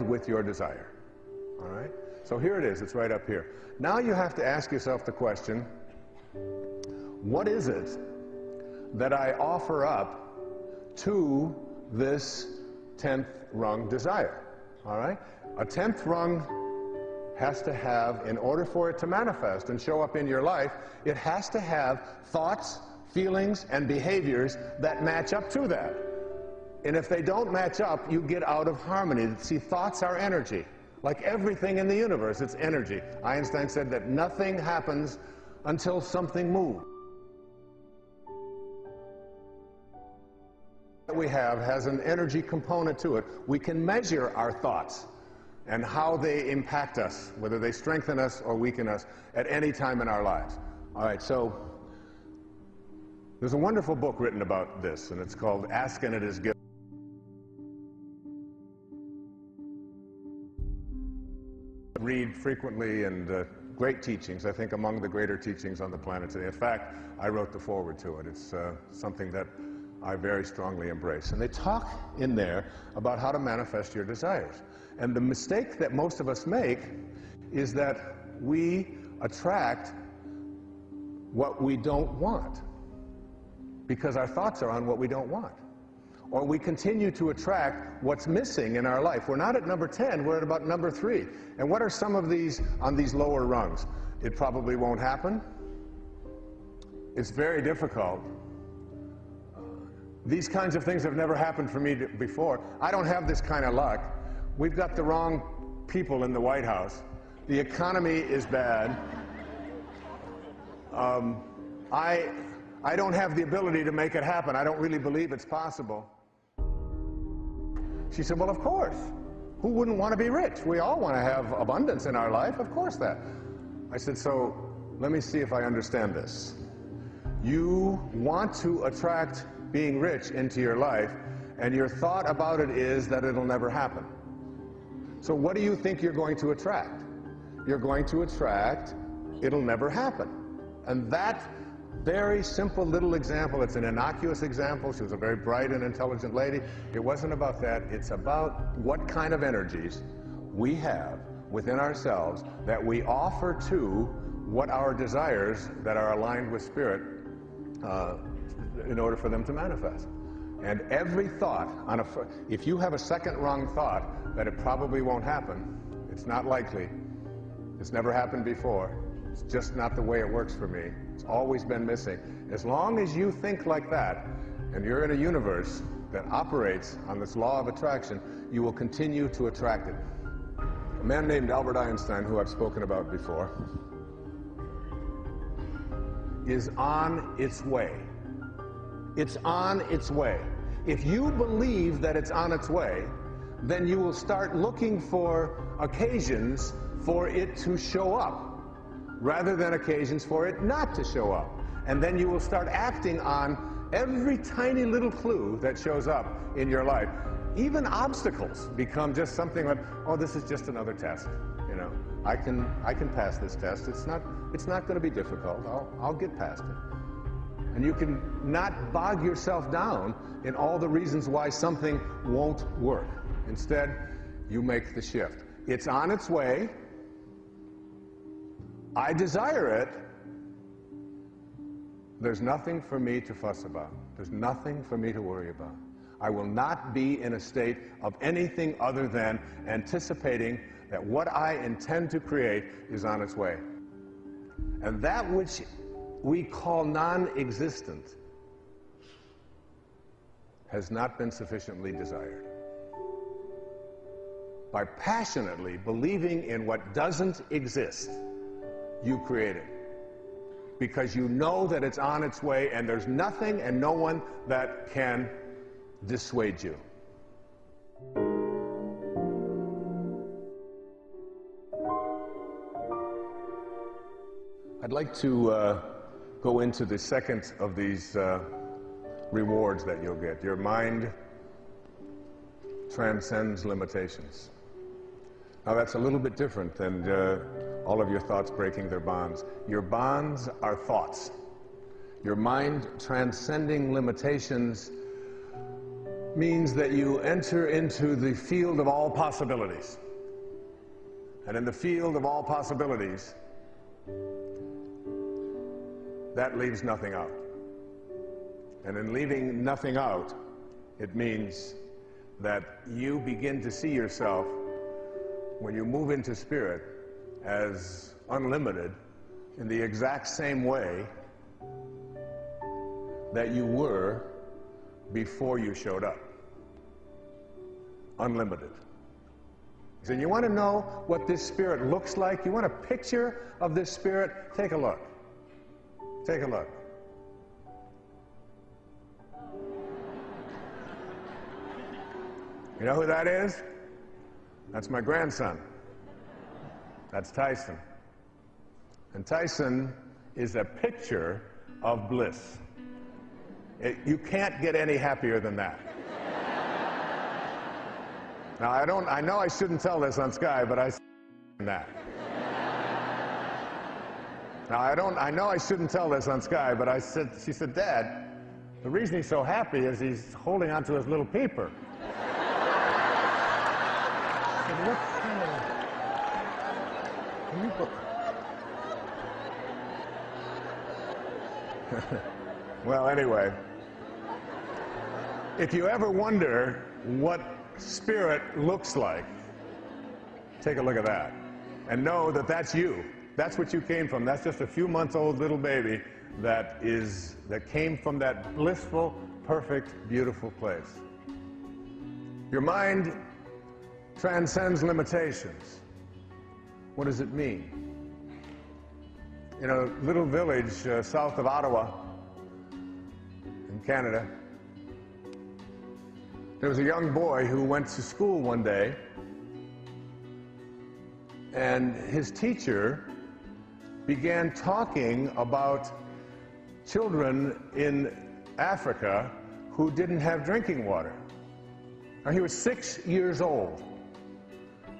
with your desire. All right? So here it is. It's right up here. Now you have to ask yourself the question, what is it that I offer up to this 10th rung desire? All right? A 10th rung has to have, in order for it to manifest and show up in your life, it has to have thoughts, feelings, and behaviors that match up to that. And if they don't match up, you get out of harmony. See, thoughts are energy. Like everything in the universe, it's energy. Einstein said that nothing happens until something moves. That we have has an energy component to it. We can measure our thoughts and how they impact us, whether they strengthen us or weaken us at any time in our lives. All right, so there's a wonderful book written about this, and it's called Ask and It Is Given. Read frequently, and great teachings, I think among the greater teachings on the planet today. In fact, I wrote the foreword to it. It's something that I very strongly embrace. And they talk in there about how to manifest your desires. And the mistake that most of us make is that we attract what we don't want because our thoughts are on what we don't want. Or we continue to attract what's missing in our life. We're not at number 10, we're at about number 3. And what are some of these on these lower rungs? It probably won't happen. It's very difficult. These kinds of things have never happened for me before. I don't have this kind of luck. We've got the wrong people in the White House. The economy is bad. I don't have the ability to make it happen. I don't really believe it's possible. She said, well, of course. Who wouldn't want to be rich? We all want to have abundance in our life. Of course that. I said, so let me see if I understand this. You want to attract being rich into your life, and your thought about it is that it'll never happen. So what do you think you're going to attract? You're going to attract, it'll never happen. And that very simple little example, it's an innocuous example. She was a very bright and intelligent lady. It wasn't about that. It's about what kind of energies we have within ourselves that we offer to what our desires that are aligned with spirit in order for them to manifest. And every thought, if you have a second wrong thought that it probably won't happen, it's not likely, it's never happened before, it's just not the way it works for me, it's always been missing. As long as you think like that, and you're in a universe that operates on this law of attraction, you will continue to attract it. A man named Albert Einstein, who I've spoken about before, is on its way. It's on its way. If you believe that it's on its way, then you will start looking for occasions for it to show up, rather than occasions for it not to show up. And then you will start acting on every tiny little clue that shows up in your life. Even obstacles become just something like, oh, this is just another test. You know, I can pass this test. It's not going to be difficult. I'll get past it. And you can not bog yourself down in all the reasons why something won't work. Instead, you make the shift. It's on its way. I desire it. There's nothing for me to fuss about. There's nothing for me to worry about. I will not be in a state of anything other than anticipating that what I intend to create is on its way. And that which we call non-existent has not been sufficiently desired. By passionately believing in what doesn't exist, you create it. Because you know that it's on its way, and there's nothing and no one that can dissuade you. I'd like to go into the second of these rewards that you'll get. Your mind transcends limitations. Now that's a little bit different than all of your thoughts breaking their bonds. Your bonds are thoughts. Your mind transcending limitations means that you enter into the field of all possibilities. And in the field of all possibilities, that leaves nothing out. And in leaving nothing out, it means that you begin to see yourself, when you move into spirit, as unlimited in the exact same way that you were before you showed up. Unlimited. So you want to know what this spirit looks like? You want a picture of this spirit? Take a look. Take a look. You know who that is? That's my grandson. That's Tyson. And Tyson is a picture of bliss. You can't get any happier than that. Now, I know I shouldn't tell this on Sky, but I said that. Now, I know I shouldn't tell this on Sky, but she said, Dad, the reason he's so happy is he's holding onto his little peeper. I said, what kind of... Well, anyway, if you ever wonder what spirit looks like, take a look at that and know that that's you. That's what you came from. That's just a few months old little baby that came from that blissful, perfect, beautiful place. Your mind transcends limitations. What does it mean? In a little village south of Ottawa in Canada, there was a young boy who went to school one day, and his teacher began talking about children in Africa who didn't have drinking water. Now, he was 6 years old,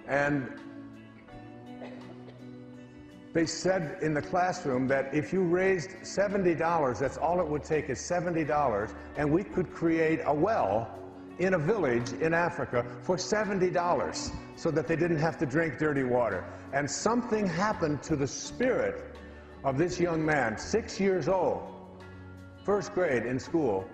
and they said in the classroom that if you raised $70, that's all it would take is $70, and we could create a well in a village in Africa for $70 so that they didn't have to drink dirty water. And something happened to the spirit of this young man, 6 years old, first grade in school,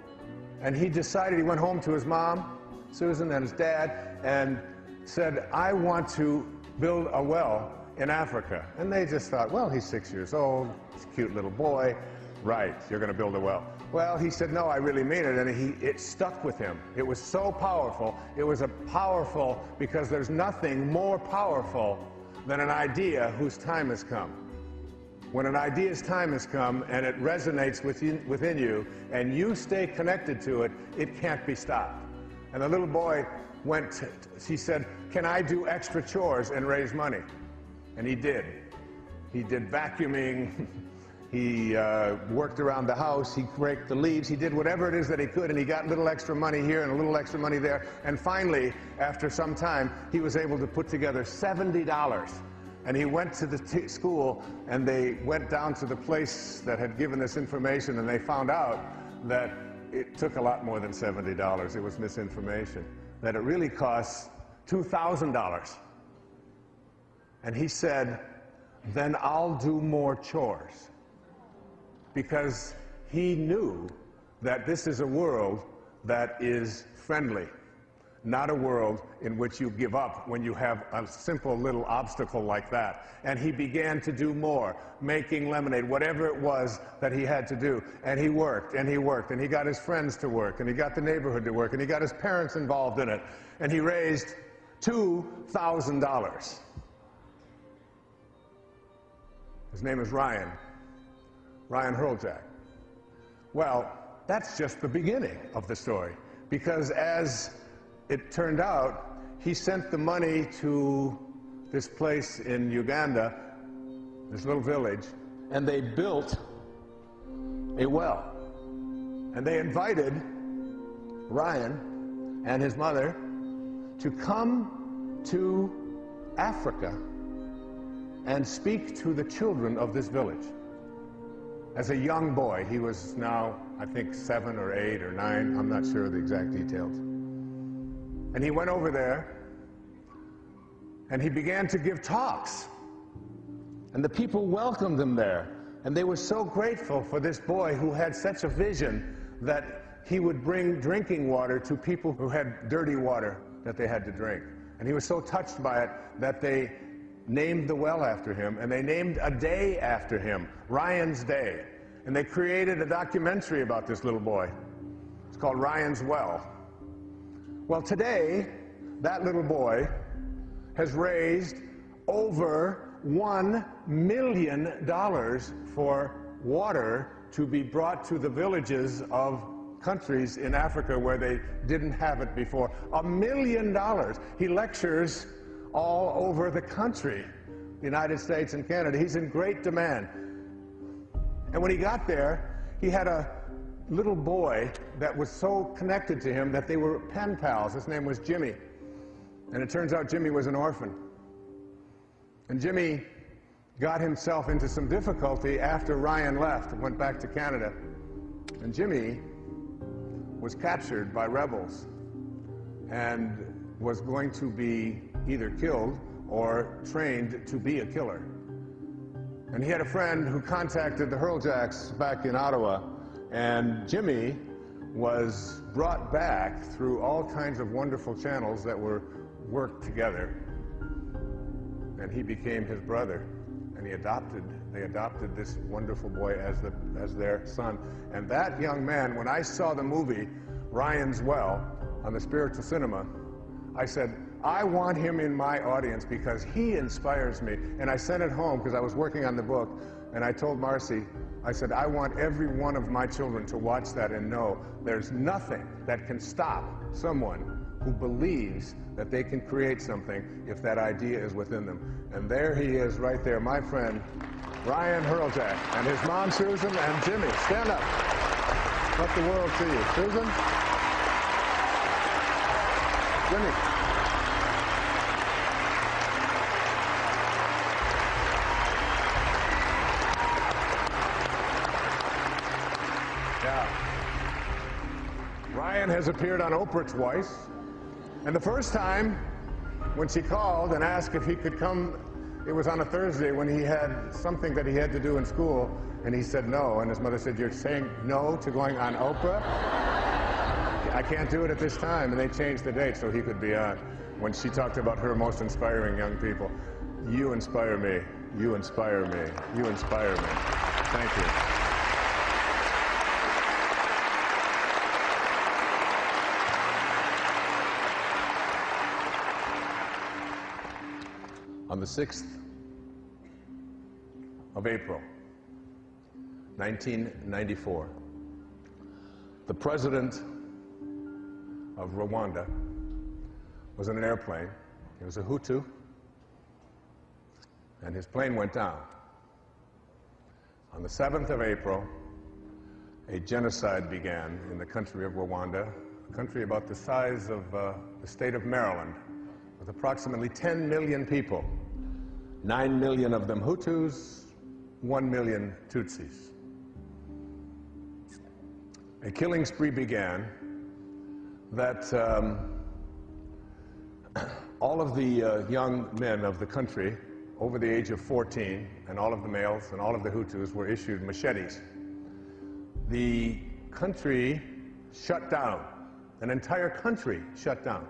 and he decided, he went home to his mom, Susan, and his dad, and said, I want to build a well in Africa. And they just thought, well, he's 6 years old, he's a cute little boy, right, you're going to build a well. Well, he said, no, I really mean it, and it stuck with him. It was so powerful. It was powerful because there's nothing more powerful than an idea whose time has come. When an idea's time has come and it resonates within you and you stay connected to it, it can't be stopped. And the little boy he said, can I do extra chores and raise money? And he did. He did vacuuming. He worked around the house, he raked the leaves, he did whatever it is that he could, and he got a little extra money here and a little extra money there. And finally, after some time, he was able to put together $70. And he went to the school, and they went down to the place that had given this information, and they found out that it took a lot more than $70. It was misinformation, that it really costs $2,000. And he said, then I'll do more chores. Because he knew that this is a world that is friendly. not a world in which you give up when you have a simple little obstacle like that. And he began to do more, making lemonade, whatever it was that he had to do. And he worked, and he worked, and he got his friends to work, and he got the neighborhood to work, and he got his parents involved in it. And he raised $2,000. His name is Ryan Hurljack. Well, that's just the beginning of the story, because as it turned out, he sent the money to this place in Uganda, this little village, and they built a well. And they invited Ryan and his mother to come to Africa and speak to the children of this village. As a young boy, he was now, I think, 7 or 8 or 9, I'm not sure of the exact details. And he went over there, and he began to give talks. And the people welcomed him there. And they were so grateful for this boy who had such a vision that he would bring drinking water to people who had dirty water that they had to drink. And he was so touched by it that they named the well after him, and they named a day after him, Ryan's Day. And they created a documentary about this little boy. It's called Ryan's Well. Well, today, that little boy has raised over $1 million for water to be brought to the villages of countries in Africa where they didn't have it before. $1 million. He lectures all over the country, the United States and Canada. He's in great demand. And when he got there, he had a little boy that was so connected to him that they were pen pals. His name was Jimmy. And it turns out Jimmy was an orphan. And Jimmy got himself into some difficulty after Ryan left and went back to Canada. And Jimmy was captured by rebels and was going to be either killed or trained to be a killer. And he had a friend who contacted the Hurljacks back in Ottawa, and Jimmy was brought back through all kinds of wonderful channels that were worked together. And he became his brother, and they adopted this wonderful boy as their son. And that young man, when I saw the movie Ryan's Well on the Spiritual Cinema, I said, I want him in my audience because he inspires me. And I sent it home because I was working on the book, and I told Marcy, I said, I want every one of my children to watch that and know there's nothing that can stop someone who believes that they can create something if that idea is within them. And there he is right there, my friend, Ryan Hurljack, and his mom, Susan, and Jimmy. Stand up. Let the world see you. Susan? Jimmy. Yeah. Ryan has appeared on Oprah twice. And the first time, when she called and asked if he could come, it was on a Thursday when he had something that he had to do in school, and he said no. And his mother said, you're saying no to going on Oprah? I can't do it at this time. And they changed the date so he could be on. When she talked about her most inspiring young people. You inspire me. You inspire me. You inspire me. Thank you. On the 6th of April, 1994, the president of Rwanda was in an airplane. He was a Hutu, and his plane went down. On the 7th of April, a genocide began in the country of Rwanda, a country about the size of the state of Maryland, with approximately 10 million people. 9 million of them Hutus, 1 million Tutsis. A killing spree began that all of the young men of the country over the age of 14, and all of the males and all of the Hutus were issued machetes. The country shut down. An entire country shut down.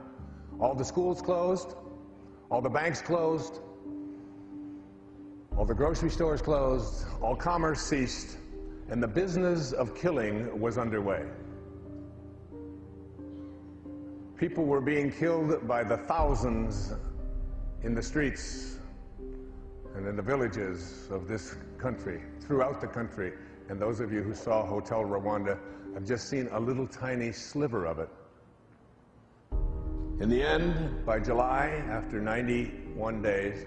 All the schools closed, all the banks closed, all the grocery stores closed, all commerce ceased, and the business of killing was underway. People were being killed by the thousands in the streets and in the villages of this country, throughout the country. And those of you who saw Hotel Rwanda have just seen a little tiny sliver of it. In the end, by July, after 91 days,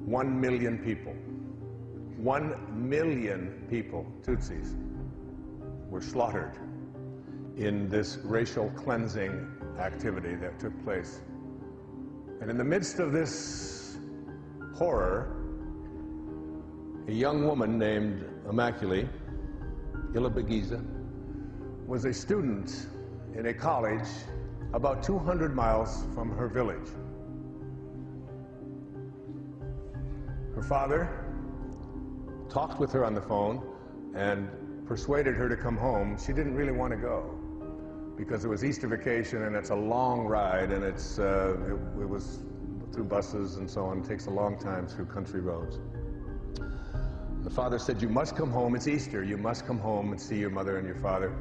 1 million people, 1 million people, Tutsis, were slaughtered in this racial cleansing activity that took place. And in the midst of this horror, a young woman named Immaculée Ilibagiza was a student in a college about 200 miles from her village. Her father talked with her on the phone and persuaded her to come home. She didn't really want to go because it was Easter vacation and it's a long ride, and it was through buses and so on. It takes a long time through country roads. The father said, "You must come home. It's Easter. You must come home and see your mother and your father."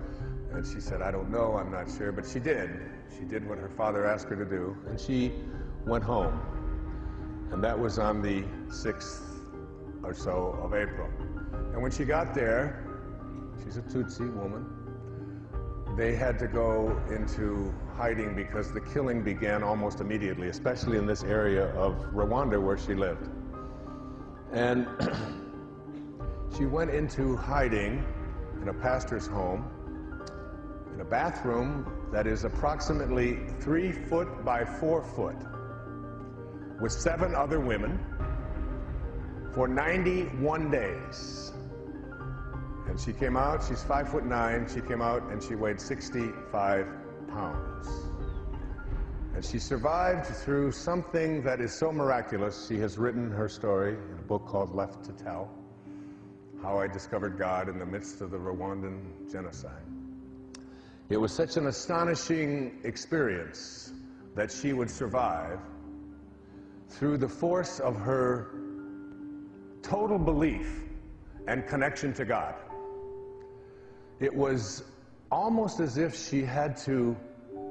And she said, "I don't know. I'm not sure." But she did. She did what her father asked her to do, and she went home. And that was on the 6th or so of April. And when she got there, she's a Tutsi woman, they had to go into hiding because the killing began almost immediately, especially in this area of Rwanda where she lived. And she went into hiding in a pastor's home, in a bathroom that is approximately 3 foot by 4 foot, with 7 other women for 91 days. And she came out, she's 5'9", she came out and she weighed 65 pounds. And she survived through something that is so miraculous. She has written her story in a book called Left to Tell, How I Discovered God in the Midst of the Rwandan Genocide. It was such an astonishing experience that she would survive through the force of her total belief and connection to God. It was almost as if she had to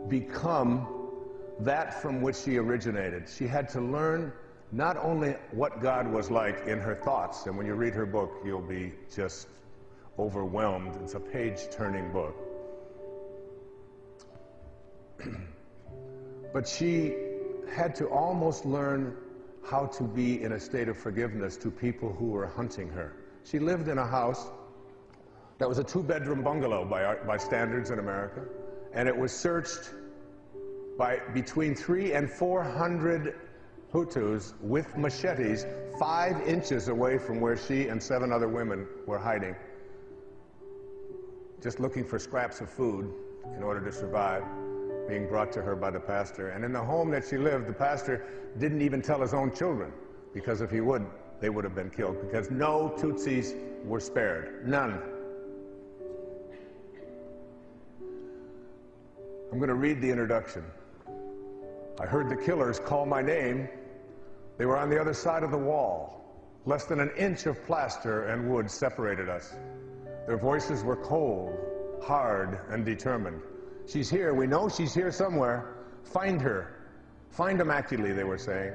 become that from which she originated. She had to learn not only what God was like in her thoughts, and when you read her book, you'll be just overwhelmed. It's a page-turning book. But she had to almost learn how to be in a state of forgiveness to people who were hunting her. She lived in a house that was a 2-bedroom bungalow by standards in America, and it was searched by between 300 and 400 Hutus with machetes 5 inches away from where she and 7 other women were hiding, just looking for scraps of food in order to survive, being brought to her by the pastor. And in the home that she lived, the pastor didn't even tell his own children, because if he would, they would have been killed, because no Tutsis were spared. None. I'm going to read the introduction. I heard the killers call my name. They were on the other side of the wall. Less than an inch of plaster and wood separated us. Their voices were cold, hard, and determined. She's here. We know she's here somewhere. Find her. Find Immaculée, they were saying.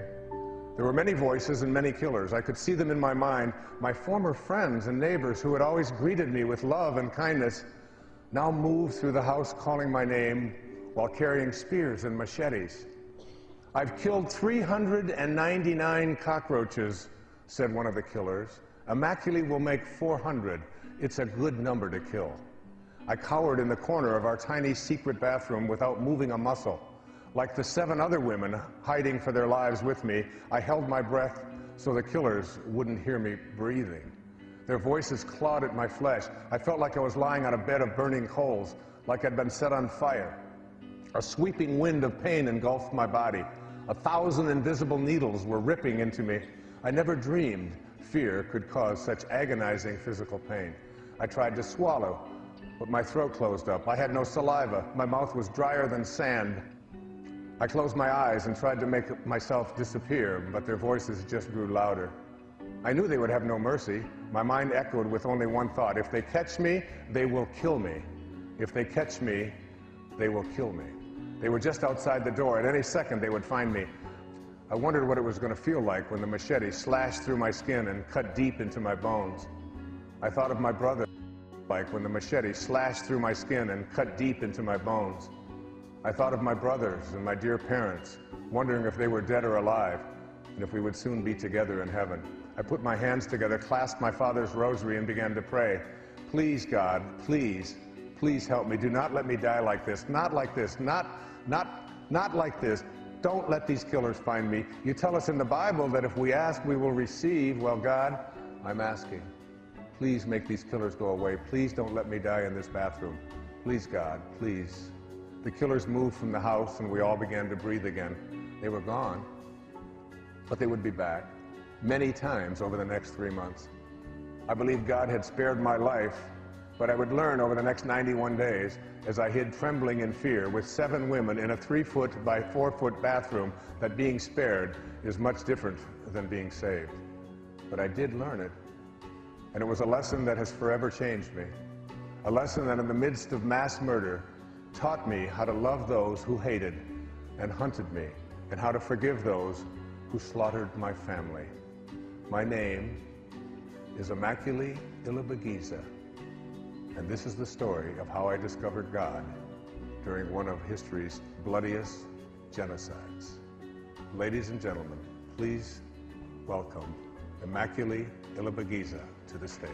There were many voices and many killers. I could see them in my mind. My former friends and neighbors who had always greeted me with love and kindness now moved through the house calling my name while carrying spears and machetes. I've killed 399 cockroaches, said one of the killers. Immaculée will make 400. It's a good number to kill. I cowered in the corner of our tiny secret bathroom without moving a muscle. Like the 7 other women hiding for their lives with me, I held my breath so the killers wouldn't hear me breathing. Their voices clawed at my flesh. I felt like I was lying on a bed of burning coals, like I'd been set on fire. A sweeping wind of pain engulfed my body. 1,000 invisible needles were ripping into me. I never dreamed fear could cause such agonizing physical pain. I tried to swallow, but my throat closed up. I had no saliva. My mouth was drier than sand. I closed my eyes and tried to make myself disappear, but their voices just grew louder. I knew they would have no mercy. My mind echoed with only one thought: if they catch me, they will kill me. If they catch me, they will kill me. They were just outside the door. At any second, they would find me. I wondered what it was going to feel like when the machete slashed through my skin and cut deep into my bones. I thought of my brother, like when the machete slashed through my skin and cut deep into my bones. I thought of my brothers and my dear parents, wondering if they were dead or alive, and if we would soon be together in heaven. I put my hands together, clasped my father's rosary, and began to pray. Please, God, please, please help me. Do not let me die like this. Not like this. Not like this. Don't let these killers find me. You tell us in the Bible that if we ask, we will receive. Well, God, I'm asking. Please make these killers go away. Please don't let me die in this bathroom. Please, God, please. The killers moved from the house, and we all began to breathe again. They were gone, but they would be back many times over the next 3 months. I believe God had spared my life, but I would learn over the next 91 days, as I hid trembling in fear with 7 women in a 3-foot by 4-foot bathroom, that being spared is much different than being saved. But I did learn it, and it was a lesson that has forever changed me. A lesson that in the midst of mass murder taught me how to love those who hated and hunted me, and how to forgive those who slaughtered my family. My name is Immaculée Ilibagiza, and this is the story of how I discovered God during one of history's bloodiest genocides. Ladies and gentlemen, please welcome Immaculée Ilibagiza to the stage.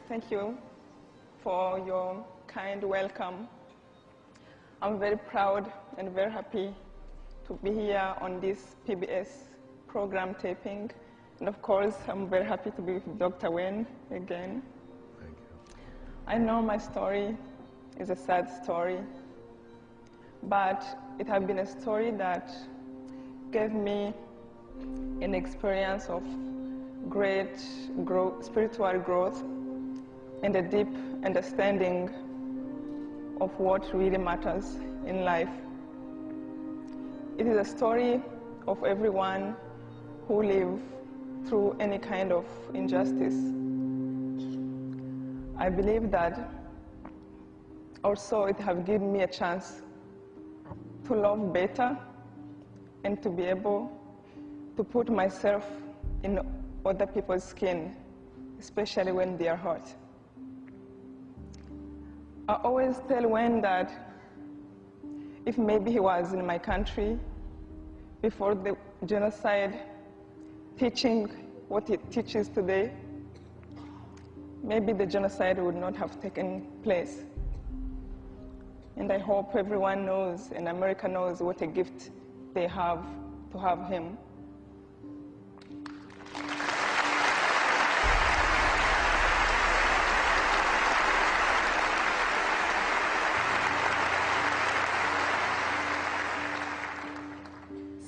Thank you for your kind welcome. I'm very proud and very happy to be here on this PBS program taping. And of course, I'm very happy to be with Dr. Wayne again. Thank you. I know my story is a sad story, but it has been a story that gave me an experience of great spiritual growth and a deep understanding of what really matters in life. It is a story of everyone who lives through any kind of injustice. I believe that also it has given me a chance to love better and to be able to put myself in other people's skin, especially when they are hurt. I always tell Wayne that if maybe he was in my country before the genocide, teaching what he teaches today, maybe the genocide would not have taken place. And I hope everyone knows, and America knows, what a gift they have to have him.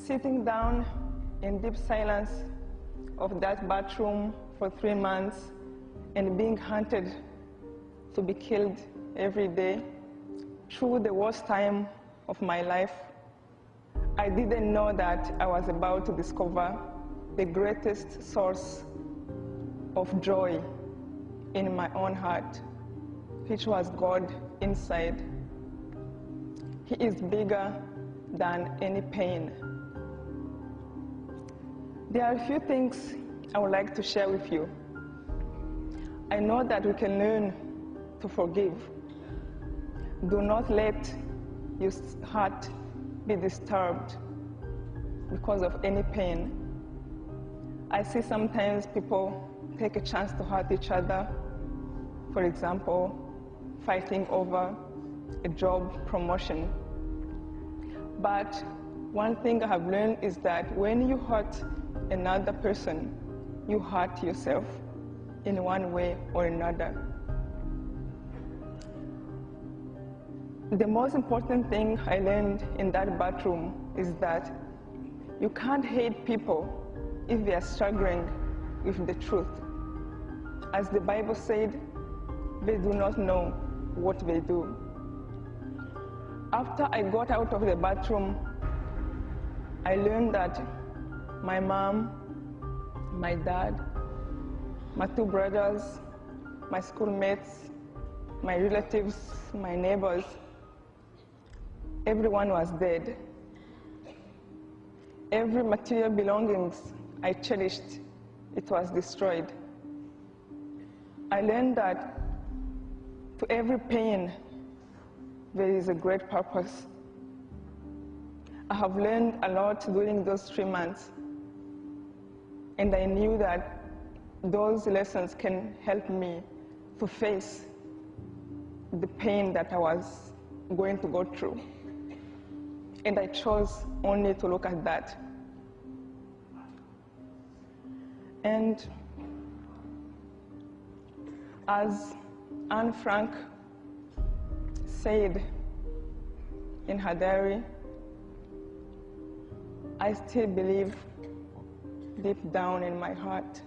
Sitting down in deep silence of that bathroom for 3 months and being hunted to be killed every day through the worst time of my life, I didn't know that I was about to discover the greatest source of joy in my own heart, which was God inside. He is bigger than any pain. There are a few things I would like to share with you. I know that we can learn to forgive. Do not let your heart be disturbed because of any pain. I see sometimes people take a chance to hurt each other. For example, fighting over a job promotion. But one thing I have learned is that when you hurt another person, you hurt yourself in one way or another. The most important thing I learned in that bathroom is that you can't hate people if they are struggling with the truth. As the Bible said, they do not know what they do. After I got out of the bathroom, I learned that my mom, my dad, my two brothers, my schoolmates, my relatives, my neighbors, everyone was dead. Every material belongings I cherished, it was destroyed. I learned that to every pain, there is a great purpose. I have learned a lot during those 3 months, and I knew that those lessons can help me to face the pain that I was going to go through. And I chose only to look at that. And as Anne Frank said in her diary, I still believe deep down in my heart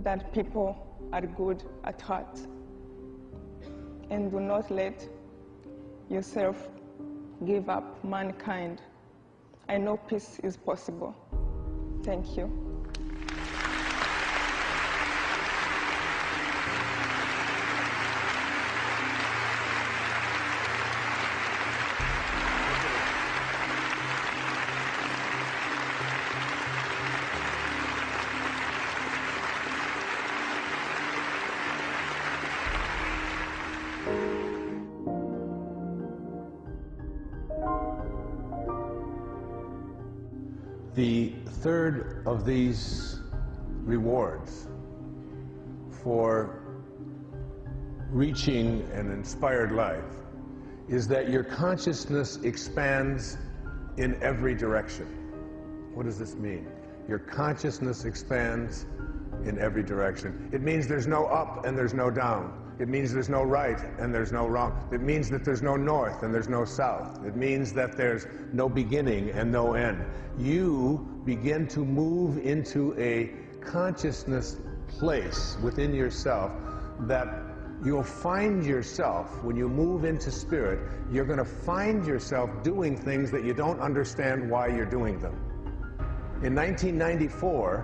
that people are good at heart. And do not let yourself give up mankind. I know peace is possible. Thank you. The third of these rewards for reaching an inspired life is that your consciousness expands in every direction. What does this mean? Your consciousness expands in every direction. It means there's no up and there's no down. It means there's no right and there's no wrong. It means that there's no north and there's no south. It means that there's no beginning and no end. You begin to move into a consciousness place within yourself that you'll find yourself, when you move into spirit, you're going to find yourself doing things that you don't understand why you're doing them. In 1994,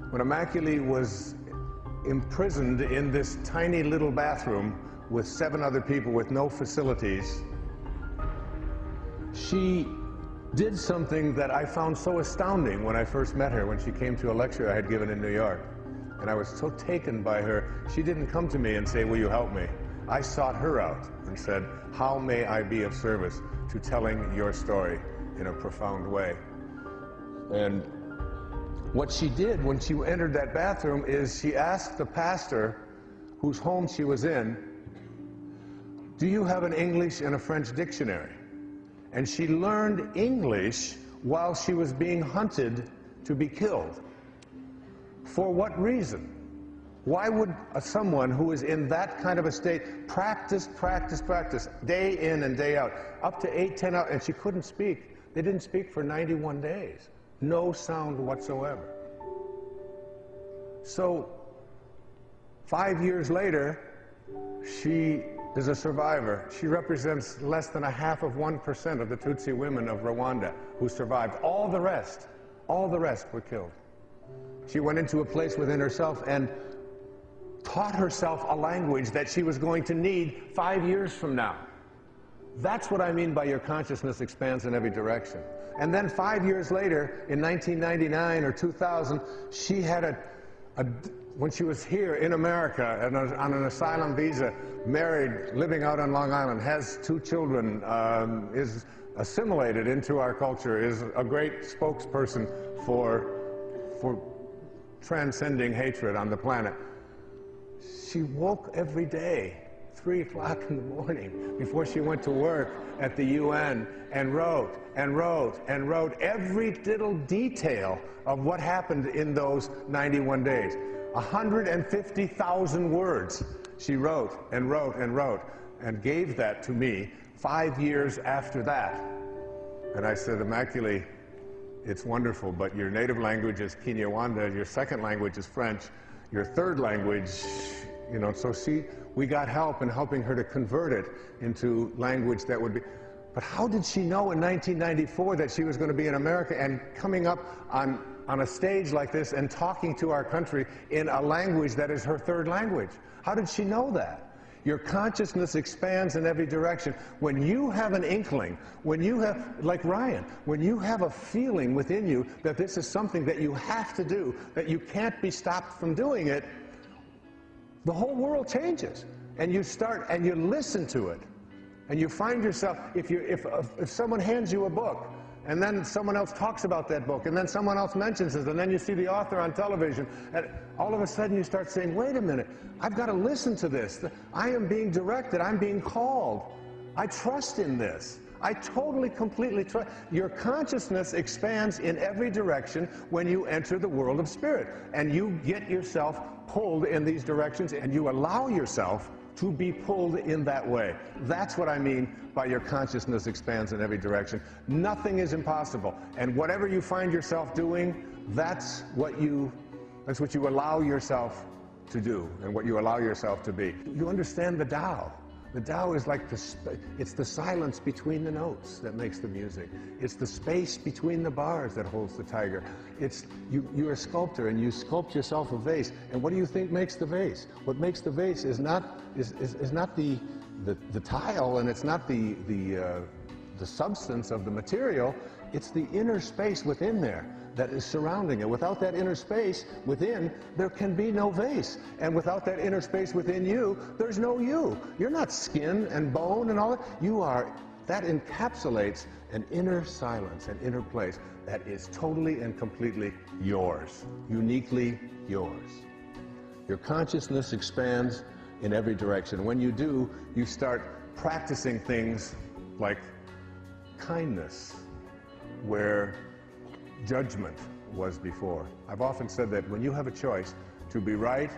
when Immaculée was imprisoned in this tiny little bathroom with 7 other people with no facilities, she did something that I found so astounding when I first met her, when she came to a lecture I had given in New York. And I was so taken by her. She didn't come to me and say, "Will you help me?" I sought her out and said, "How may I be of service to telling your story in a profound way?" And what she did when she entered that bathroom is she asked the pastor whose home she was in, "Do you have an English and a French dictionary?" And she learned English while she was being hunted to be killed. For what reason? Why would someone who is in that kind of a state practice, day in and day out, up to 8-10 hours, and she couldn't speak. They didn't speak for 91 days. No sound whatsoever. So 5 years later, she is a survivor. She represents less than 0.5% of the Tutsi women of Rwanda who survived. All the rest were killed. She went into a place within herself and taught herself a language that she was going to need 5 years from now. That's what I mean by your consciousness expands in every direction. And then 5 years later, in 1999 or 2000, she had when she was here in America on an asylum visa, married, living out on Long Island, has 2 children, is assimilated into our culture, is a great spokesperson for transcending hatred on the planet. She woke every day, 3 o'clock in the morning, before she went to work at the UN, and wrote and wrote and wrote every little detail of what happened in those 91 days. 150,000 words she wrote and wrote and wrote, and gave that to me 5 years after that. And I said, Immaculée, it's wonderful, but your native language is Kinyarwanda, your second language is French, your third language, you know, so we got help in helping her to convert it into language that would be. But how did she know in 1994 that she was going to be in America and coming up on a stage like this and talking to our country in a language that is her third language? How did she know that? Your consciousness expands in every direction. When you have an inkling, when you have, like Ryan, when you have a feeling within you that this is something that you have to do, that you can't be stopped from doing it, the whole world changes. And you start and you listen to it. And you find yourself, if someone hands you a book, and then someone else talks about that book, and then someone else mentions it, and then you see the author on television, and all of a sudden you start saying, wait a minute, I've got to listen to this. I am being directed. I'm being called. I trust in this. I totally, completely trust. Your consciousness expands in every direction when you enter the world of spirit, and you get yourself pulled in these directions, and you allow yourself to be pulled in that way. That's what I mean by your consciousness expands in every direction. Nothing is impossible. And whatever you find yourself doing, that's what you allow yourself to do and what you allow yourself to be. You understand the Tao. The Tao is like it's the silence between the notes that makes the music. It's the space between the bars that holds the tiger. You're a sculptor and you sculpt yourself a vase. And what do you think makes the vase? What makes the vase is not the tile, and it's not the substance of the material. It's the inner space within there that is surrounding it. Without that inner space within, there can be no vase. And without that inner space within you, there's no you. You're not skin and bone and all that. You are, that encapsulates an inner silence, an inner place that is totally and completely yours, uniquely yours. Your consciousness expands in every direction. When you do, you start practicing things like kindness, where judgment was before. I've often said that when you have a choice to be right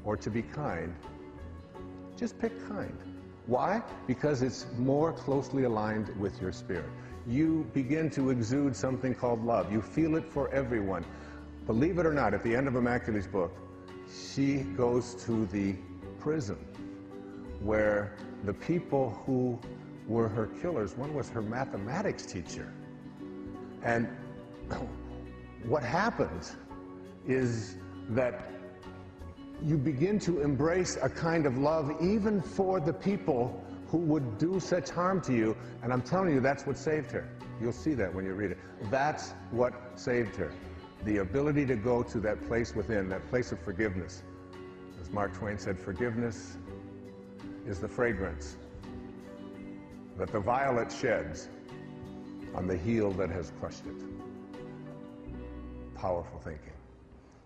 or to be kind, just pick kind. Why? Because it's more closely aligned with your spirit. You begin to exude something called love. You feel it for everyone. Believe it or not, at the end of Immaculée's book, she goes to the prison where the people who were her killers, one was her mathematics teacher. And what happens is that you begin to embrace a kind of love even for the people who would do such harm to you. And I'm telling you, that's what saved her. You'll see that when you read it. That's what saved her. The ability to go to that place within, that place of forgiveness. As Mark Twain said, forgiveness is the fragrance that the violet sheds on the heel that has crushed it. Powerful thinking.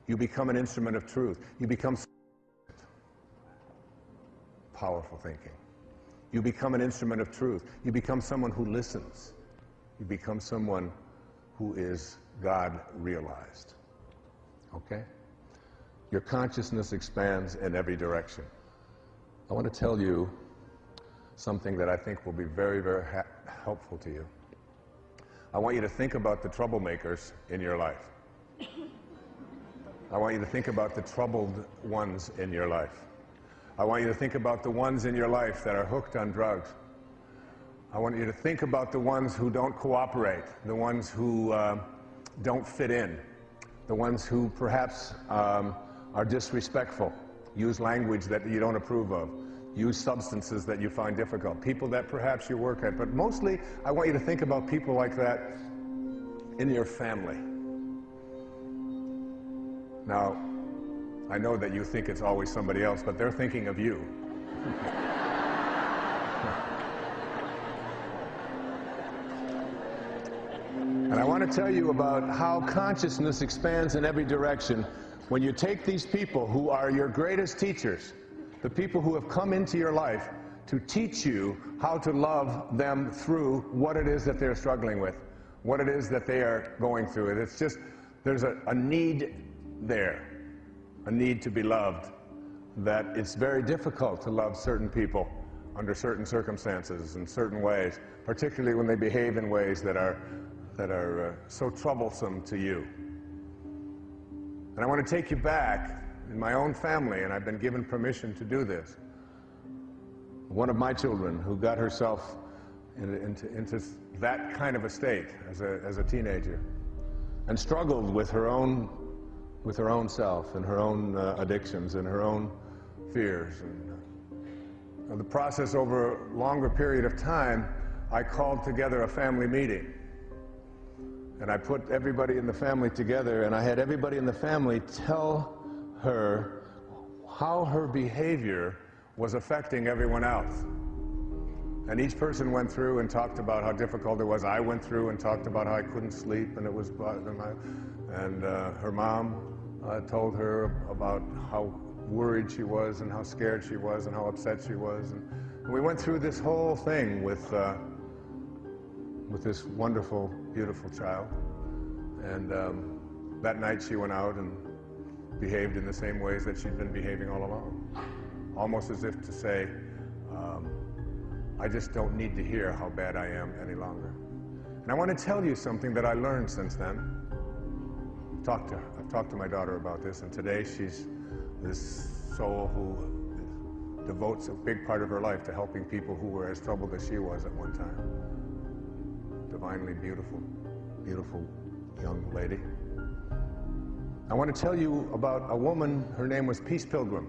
You become an instrument of truth. You become powerful thinking. You become an instrument of truth. You become someone who listens. You become someone who is God realized. Okay? Your consciousness expands in every direction. I want to tell you something that I think will be very, very helpful to you. I want you to think about the troublemakers in your life. I want you to think about the troubled ones in your life. I want you to think about the ones in your life that are hooked on drugs. I want you to think about the ones who don't cooperate, the ones who don't fit in, the ones who perhaps are disrespectful, use language that you don't approve of, use substances that you find difficult, people that perhaps you work at. But mostly, I want you to think about people like that in your family. Now, I know that you think it's always somebody else, but they're thinking of you. And I want to tell you about how consciousness expands in every direction when you take these people who are your greatest teachers, the people who have come into your life to teach you how to love them through what it is that they're struggling with, what it is that they are going through. It's just, there's a need there, a need to be loved, that it's very difficult to love certain people under certain circumstances in certain ways, particularly when they behave in ways that are so troublesome to you. And I want to take you back in my own family, and I've been given permission to do this. One of my children who got herself into that kind of a state as a teenager and struggled with her own self and her own addictions and her own fears. And the process over a longer period of time, I called together a family meeting. And I put everybody in the family together, and I had everybody in the family tell her how her behavior was affecting everyone else. And each person went through and talked about how difficult it was. I went through and talked about how I couldn't sleep, and it was, and her mom told her about how worried she was and how scared she was and how upset she was. And we went through this whole thing with this wonderful, beautiful child. And that night she went out and behaved in the same ways that she'd been behaving all along. Almost as if to say, I just don't need to hear how bad I am any longer. And I want to tell you something that I learned since then. I've talked to my daughter about this, and today she's this soul who devotes a big part of her life to helping people who were as troubled as she was at one time. Divinely beautiful, beautiful young lady. I want to tell you about a woman. Her name was Peace Pilgrim.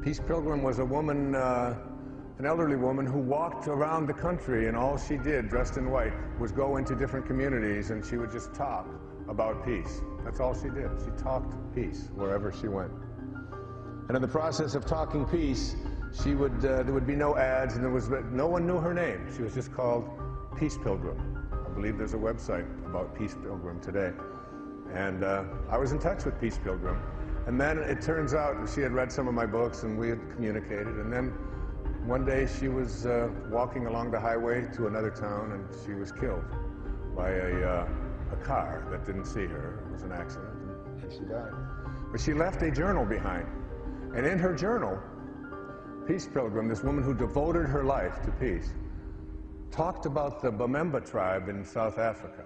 Peace Pilgrim was a woman, an elderly woman who walked around the country, and all she did, dressed in white, was go into different communities, and she would just talk about peace. That's all she did. She talked peace wherever she went. And in the process of talking peace, there would be no ads, and no one knew her name. She was just called Peace Pilgrim. I believe there's a website about Peace Pilgrim today. And I was in touch with Peace Pilgrim. And then it turns out she had read some of my books, and we had communicated. And then one day she was walking along the highway to another town, and she was killed by a car that didn't see her. It was an accident, and she died. But she left a journal behind. And in her journal, Peace Pilgrim, this woman who devoted her life to peace, talked about the Bamemba tribe in South Africa.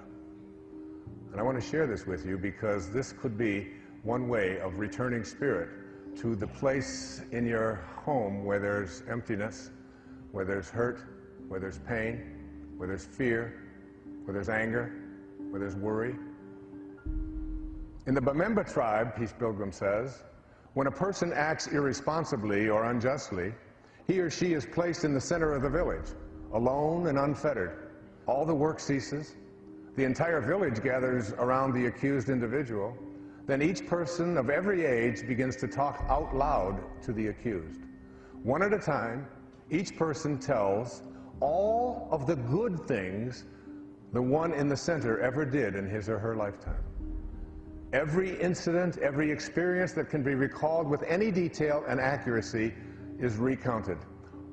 And I want to share this with you because this could be one way of returning spirit to the place in your home where there's emptiness, where there's hurt, where there's pain, where there's fear, where there's anger, where there's worry. In the Bamemba tribe, Peace Pilgrim says, when a person acts irresponsibly or unjustly, he or she is placed in the center of the village, alone and unfettered. All the work ceases. The entire village gathers around the accused individual. Then each person of every age begins to talk out loud to the accused. One at a time, each person tells all of the good things the one in the center ever did in his or her lifetime. Every incident, every experience that can be recalled with any detail and accuracy is recounted.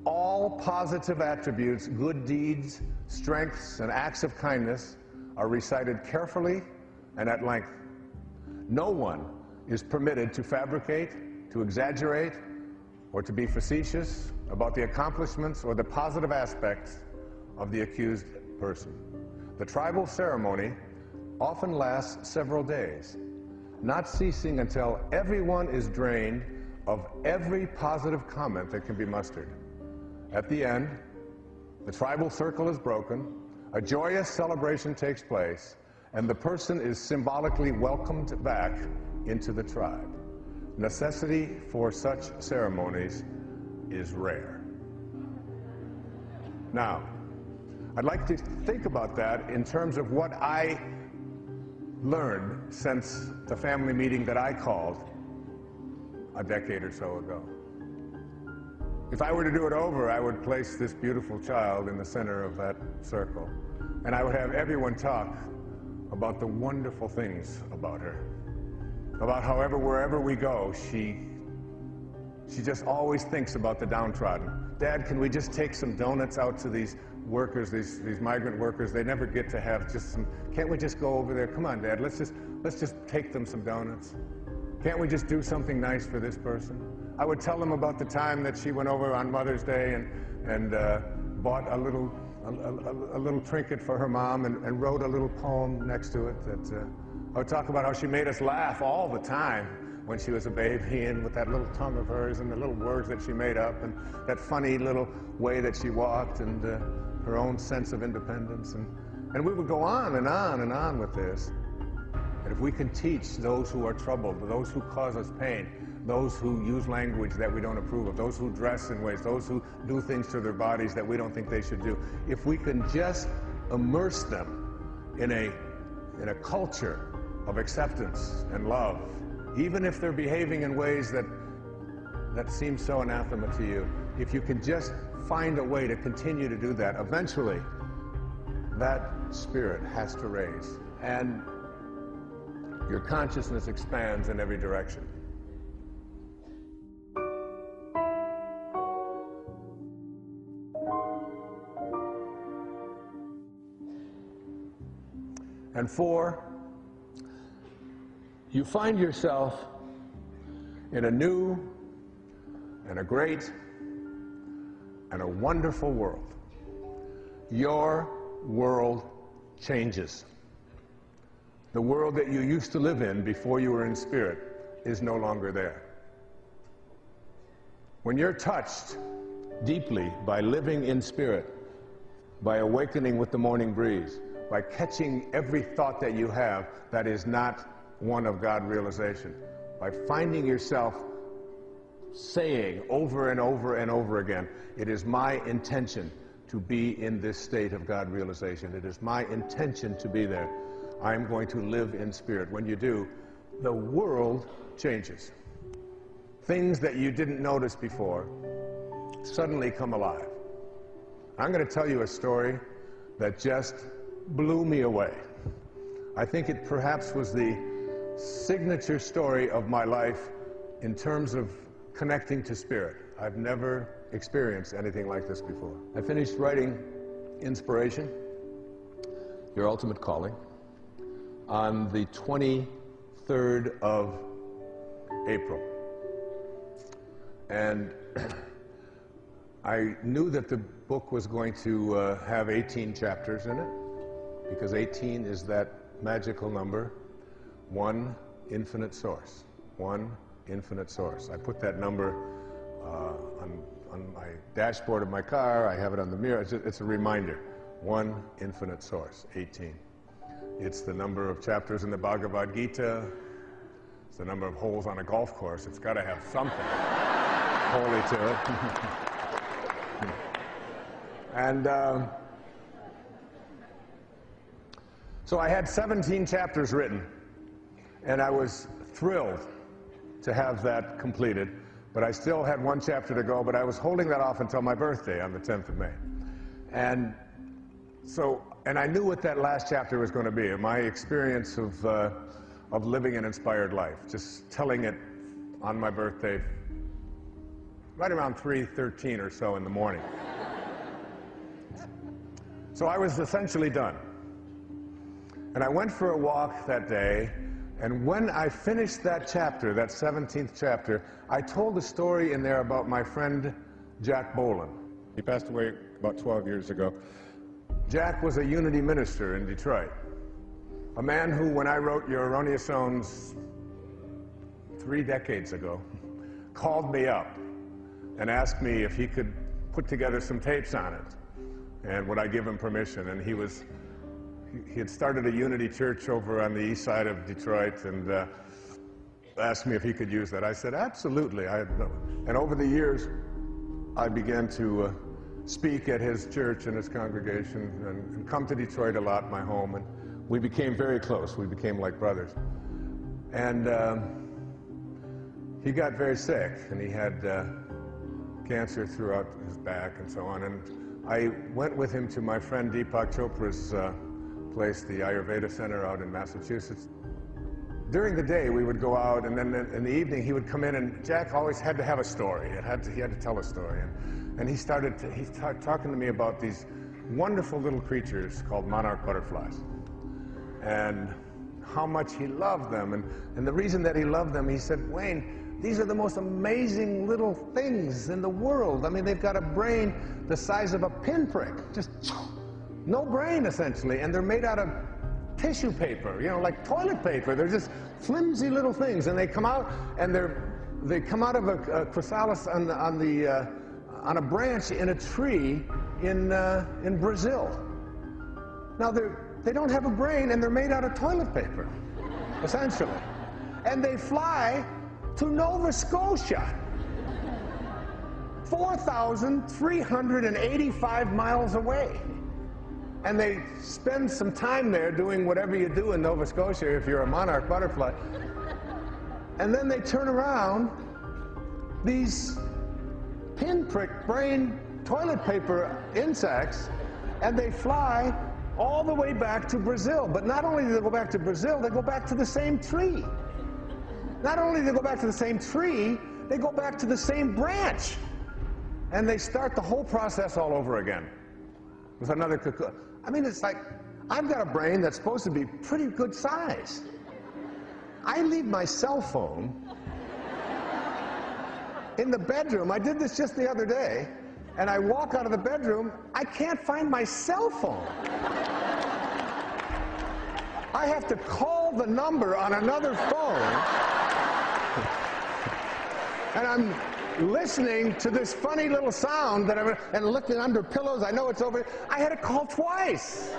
All positive attributes, good deeds, strengths, and acts of kindness are recited carefully and at length. No one is permitted to fabricate, to exaggerate, or to be facetious about the accomplishments or the positive aspects of the accused person. The tribal ceremony often lasts several days, not ceasing until everyone is drained of every positive comment that can be mustered. At the end, the tribal circle is broken, a joyous celebration takes place, and the person is symbolically welcomed back into the tribe. Necessity for such ceremonies is rare. Now, I'd like to think about that in terms of what I learned since the family meeting that I called a decade or so ago. If I were to do it over, I would place this beautiful child in the center of that circle, and I would have everyone talk about the wonderful things about her, about however, wherever we go, she just always thinks about the downtrodden. Dad, can we just take some donuts out to these workers, these migrant workers? They never get to have just some. Can't we just go over there? Come on, Dad, let's just take them some donuts. Can't we just do something nice for this person? I would tell them about the time that she went over on Mother's Day and bought a little trinket for her mom and wrote a little poem next to it. I would talk about how she made us laugh all the time when she was a baby, and with that little tongue of hers and the little words that she made up and that funny little way that she walked and her own sense of independence. And we would go on and on and on with this. And if we can teach those who are troubled, those who cause us pain, those who use language that we don't approve of, those who dress in ways, those who do things to their bodies that we don't think they should do, if we can just immerse them in a culture of acceptance and love, even if they're behaving in ways that seem so anathema to you, if you can just find a way to continue to do that, eventually that spirit has to raise, and your consciousness expands in every direction. And 4, you find yourself in a new and a great and a wonderful world. Your world changes. The world that you used to live in before you were in spirit is no longer there. When you're touched deeply by living in spirit, by awakening with the morning breeze, by catching every thought that you have that is not one of God realization, by finding yourself saying over and over and over again, it is my intention to be in this state of God realization. It is my intention to be there. I'm going to live in spirit. When you do, the world changes. Things that you didn't notice before suddenly come alive. I'm going to tell you a story that just blew me away. I think it perhaps was the signature story of my life in terms of connecting to spirit. I've never experienced anything like this before. I finished writing Inspiration, Your Ultimate Calling, on the 23rd of April. And I knew that the book was going to have 18 chapters in it, because 18 is that magical number, one infinite source. One infinite source. I put that number on my dashboard of my car. I have it on the mirror. It's a reminder. One infinite source, 18. It's the number of chapters in the Bhagavad Gita. It's the number of holes on a golf course. It's got to have something holy to it. And so I had 17 chapters written, and I was thrilled to have that completed, but I still had one chapter to go, but I was holding that off until my birthday on the 10th of May. And I knew what that last chapter was going to be, my experience of living an inspired life, just telling it on my birthday, right around 3:13 or so in the morning. So I was essentially done. And I went for a walk that day, and when I finished that chapter, that 17th chapter, I told a story in there about my friend Jack Boland. He passed away about 12 years ago. Jack was a Unity minister in Detroit, a man who, when I wrote Your Erroneous Zones 3 decades ago, called me up and asked me if he could put together some tapes on it, and would I give him permission. And he had started a Unity church over on the east side of Detroit, and asked me if he could use that. I said, absolutely. And over the years, I began to speak at his church and his congregation and come to Detroit a lot, my home, and we became very close. We became like brothers. And he got very sick, and he had cancer throughout his back and so on. And I went with him to my friend Deepak Chopra's place, the Ayurveda Center out in Massachusetts. During the day, we would go out, and then in the evening, he would come in, and Jack always had to have a story. He had to tell a story. And he started talking to me about these wonderful little creatures called monarch butterflies, and how much he loved them. And the reason that he loved them, he said, Wayne, these are the most amazing little things in the world. I mean, they've got a brain the size of a pinprick, just no brain, essentially, and they're made out of tissue paper, you know, like toilet paper. They're just flimsy little things, and they come out, and they come out of a chrysalis on a branch in a tree in Brazil. Now they don't have a brain, and they're made out of toilet paper, essentially, and they fly to Nova Scotia, 4,385 miles away. And they spend some time there doing whatever you do in Nova Scotia if you're a monarch butterfly. And then they turn around, these pinprick brain toilet paper insects, and they fly all the way back to Brazil. But not only do they go back to Brazil, they go back to the same tree. Not only do they go back to the same tree, they go back to the same branch. And they start the whole process all over again with another cocoon. I mean, it's like, I've got a brain that's supposed to be pretty good size. I leave my cell phone in the bedroom. I did this just the other day, and I walk out of the bedroom, I can't find my cell phone. I have to call the number on another phone, and I'm listening to this funny little sound and looking under pillows. I know it's over. I had to call twice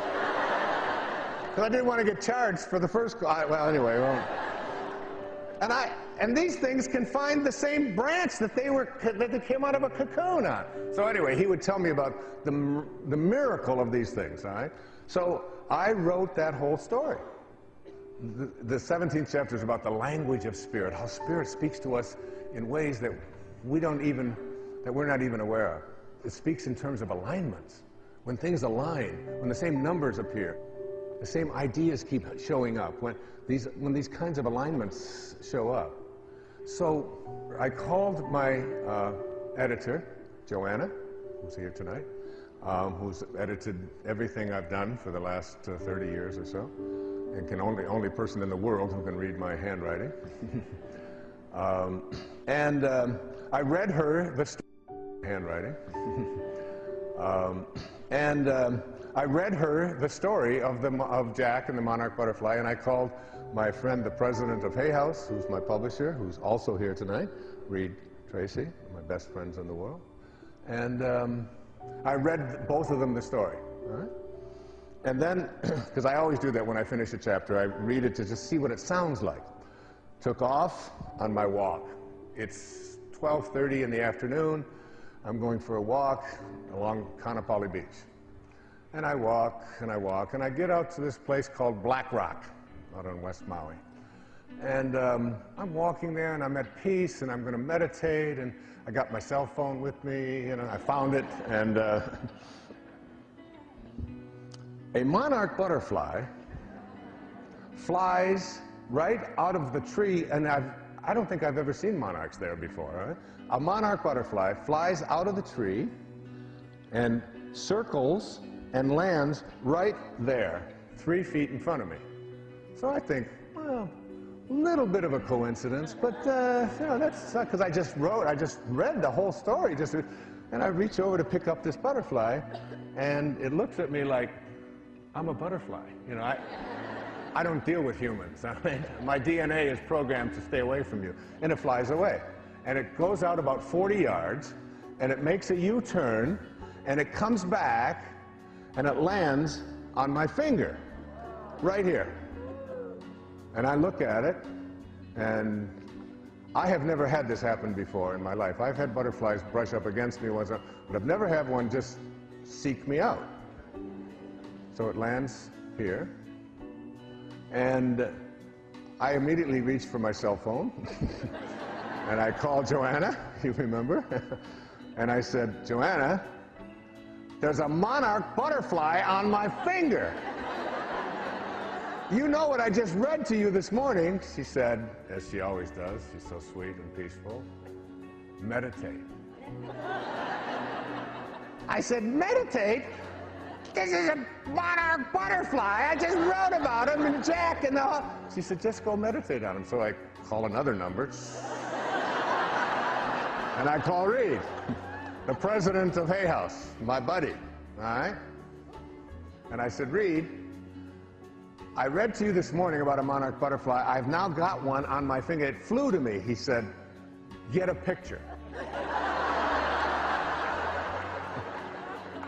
because I didn't want to get charged for the first call. Well, anyway, and these things can find the same branch that they came out of a cocoon on. So anyway, he would tell me about the miracle of these things. All right. So I wrote that whole story. The 17th chapter is about the language of spirit, how spirit speaks to us in ways that we're not even aware of. It speaks in terms of alignments. When things align, when the same numbers appear, the same ideas keep showing up, when these kinds of alignments show up. So I called my editor, Joanna, who's here tonight, who's edited everything I've done for the last 30 years or so, and only person in the world who can read my handwriting. I read her the handwriting, I read her the story of Jack and the monarch butterfly, and I called my friend, the president of Hay House, who's my publisher, who's also here tonight, Reed Tracy, my best friends in the world, and I read both of them the story. All right? And then, because I always do that when I finish a chapter, I read it to just see what it sounds like. Took off on my walk. It's 12:30 in the afternoon. I'm going for a walk along Kaanapali Beach. And I walk, and I walk, and I get out to this place called Black Rock, out on West Maui. And I'm walking there, and I'm at peace, and I'm going to meditate, and I got my cell phone with me, you know, I found it, and a monarch butterfly flies right out of the tree, and I don't think I've ever seen monarchs there before. Right? A monarch butterfly flies out of the tree and circles and lands right there, 3 feet in front of me. So I think, well, a little bit of a coincidence, but you know, that's because I just read the whole story, and I reach over to pick up this butterfly, and it looks at me like I'm a butterfly. You know, I don't deal with humans. I mean, my DNA is programmed to stay away from you, and it flies away, and it goes out about 40 yards, and it makes a U-turn, and it comes back, and it lands on my finger, right here. And I look at it, and I have never had this happen before in my life. I've had butterflies brush up against me once, but I've never had one just seek me out. So it lands here, and I immediately reached for my cell phone, and I called Joanna, you remember? And I said, Joanna, there's a monarch butterfly on my finger. You know what I just read to you this morning? She said, as she always does, she's so sweet and peaceful, meditate. I said, meditate? This is a monarch butterfly. I just wrote about him and Jack and all. She said, just go meditate on him. So I call another number. And I call Reed, the president of Hay House, my buddy, all right? And I said, Reed, I read to you this morning about a monarch butterfly. I've now got one on my finger. It flew to me. He said, get a picture.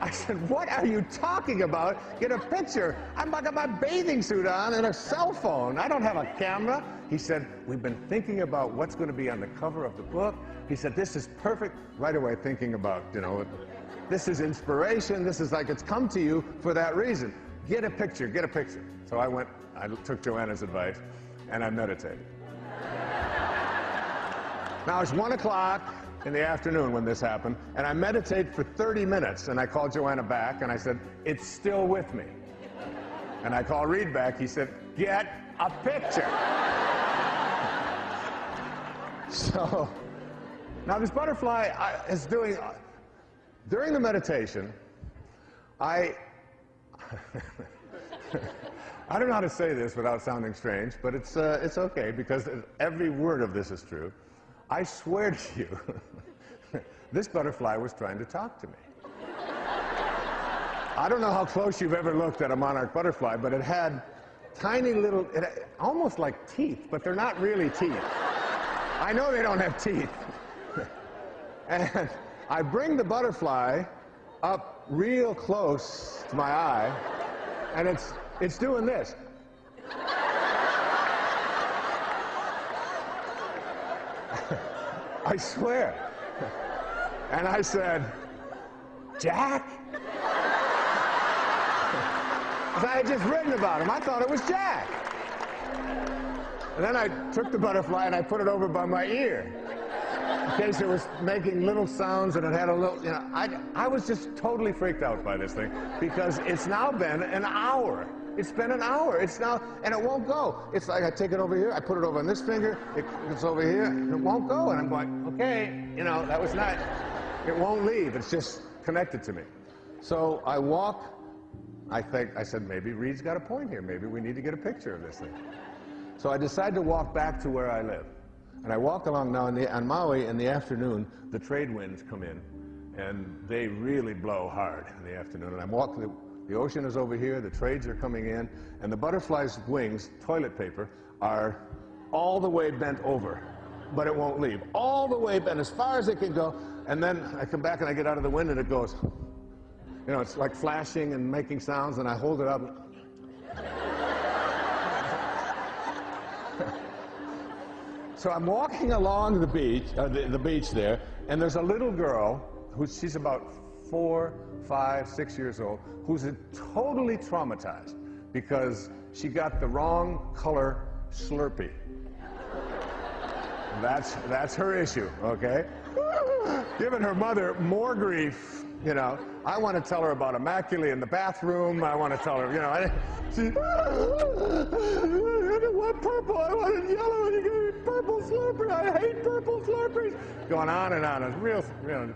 I said, what are you talking about? Get a picture. I've got my bathing suit on and a cell phone. I don't have a camera. He said, we've been thinking about what's going to be on the cover of the book. He said, this is perfect. Right away thinking about, you know, this is inspiration. This is like it's come to you for that reason. Get a picture, get a picture. So I took Joanna's advice, and I meditated. Now it's 1 o'clock in the afternoon when this happened, and I meditated for 30 minutes, and I called Joanna back, and I said, it's still with me. And I called Reed back, he said, get a picture. So, now this butterfly is doing, during the meditation, I don't know how to say this without sounding strange, but it's okay because every word of this is true. I swear to you, this butterfly was trying to talk to me. I don't know how close you've ever looked at a monarch butterfly, but it had tiny little, almost like teeth, but they're not really teeth. I know they don't have teeth. And I bring the butterfly up real close to my eye, and it's doing this. I swear. And I said, Jack? Because I had just written about him. I thought it was Jack. And then I took the butterfly and I put it over by my ear in case it was making little sounds and it had a little, you know, I was just totally freaked out by this thing because it's now been an hour. It's been an hour. It's now, and it won't go. It's like I take it over here, I put it over on this finger, it's over here, and it won't go. And I'm going, okay, you know, that was not, it won't leave. It's just connected to me. So I walk, I said, maybe Reed's got a point here. Maybe we need to get a picture of this thing. So I decided to walk back to where I live. And I walk along now on Maui in the afternoon, the trade winds come in, and they really blow hard in the afternoon. And I'm walking, the ocean is over here, the trades are coming in, and the butterfly's wings, toilet paper, are all the way bent over, but it won't leave. All the way bent, as far as it can go, and then I come back and I get out of the wind and it goes, you know, it's like flashing and making sounds, and I hold it up. So I'm walking along the beach, the beach there, and there's a little girl she's about 4, 5, 6 years old, who's totally traumatized because she got the wrong color Slurpee. That's her issue, okay? Giving her mother more grief, you know. I want to tell her about Immaculate in the bathroom. I want to tell her, you know, I didn't want purple, I wanted yellow, and you gave me purple Slurpee. I hate purple Slurpees. Going on and on. It's real, you know.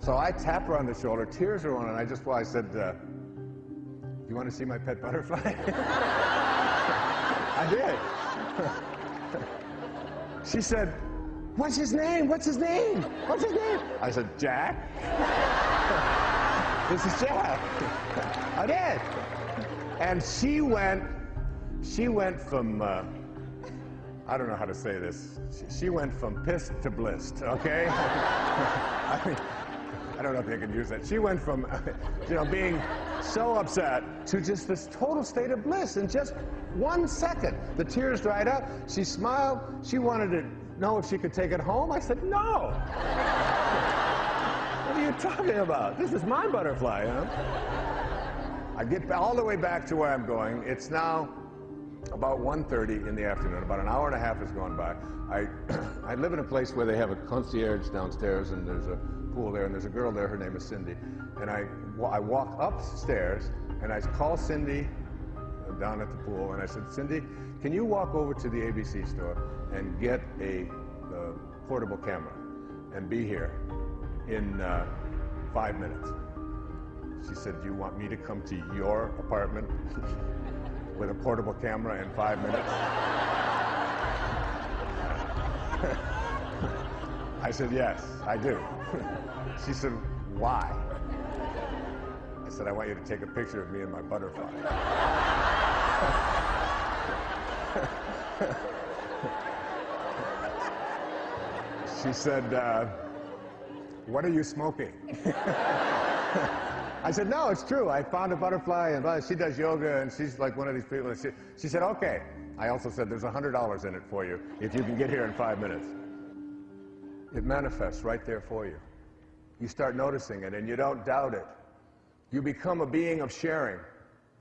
So I tap her on the shoulder, tears are on, and I said, you want to see my pet butterfly? I did. She said, what's his name? What's his name? What's his name? I said, Jack. This is Jack. I did. And she went from, I don't know how to say this. She went from pissed to blissed, okay? I mean, I don't know if they can use that. She went from, you know, being so upset, to just this total state of bliss in just 1 second. The tears dried up. She smiled. She wanted to know if she could take it home. I said, no. What are you talking about? This is my butterfly, huh? I get all the way back to where I'm going. It's now about 1:30 in the afternoon. About an hour and a half has gone by. I live in a place where they have a concierge downstairs, and there's a pool there, and there's a girl there. Her name is Cindy. And I walk upstairs, and I call Cindy down at the pool, and I said, Cindy, can you walk over to the ABC store and get a portable camera and be here in 5 minutes? She said, do you want me to come to your apartment with a portable camera in 5 minutes? I said, yes, I do. She said, why? I said, I want you to take a picture of me and my butterfly. She said, what are you smoking? I said, no, it's true. I found a butterfly, and she does yoga, and she's like one of these people. She said, okay. I also said, there's $100 in it for you if you can get here in 5 minutes. It manifests right there for you. You start noticing it, and you don't doubt it. You become a being of sharing.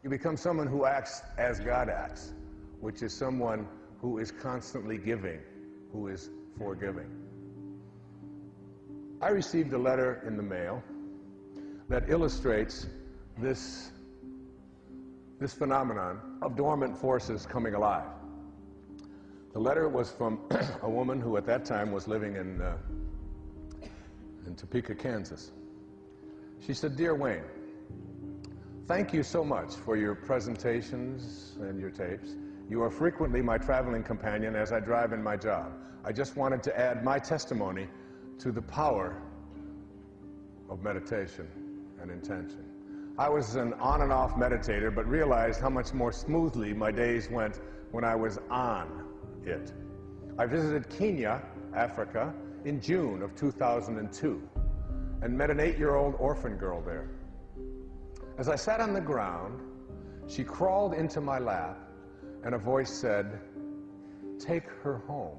You become someone who acts as God acts, which is someone who is constantly giving, who is forgiving. I received a letter in the mail that illustrates this phenomenon of dormant forces coming alive. The letter was from a woman who at that time was living in Topeka, Kansas. She said, Dear Wayne, thank you so much for your presentations and your tapes. You are frequently my traveling companion as I drive in my job. I just wanted to add my testimony to the power of meditation and intention. I was an on and off meditator, but realized how much more smoothly my days went when I was on it. I visited Kenya, Africa, in June of 2002 and met an 8-year-old orphan girl there. As I sat on the ground, she crawled into my lap and a voice said, take her home.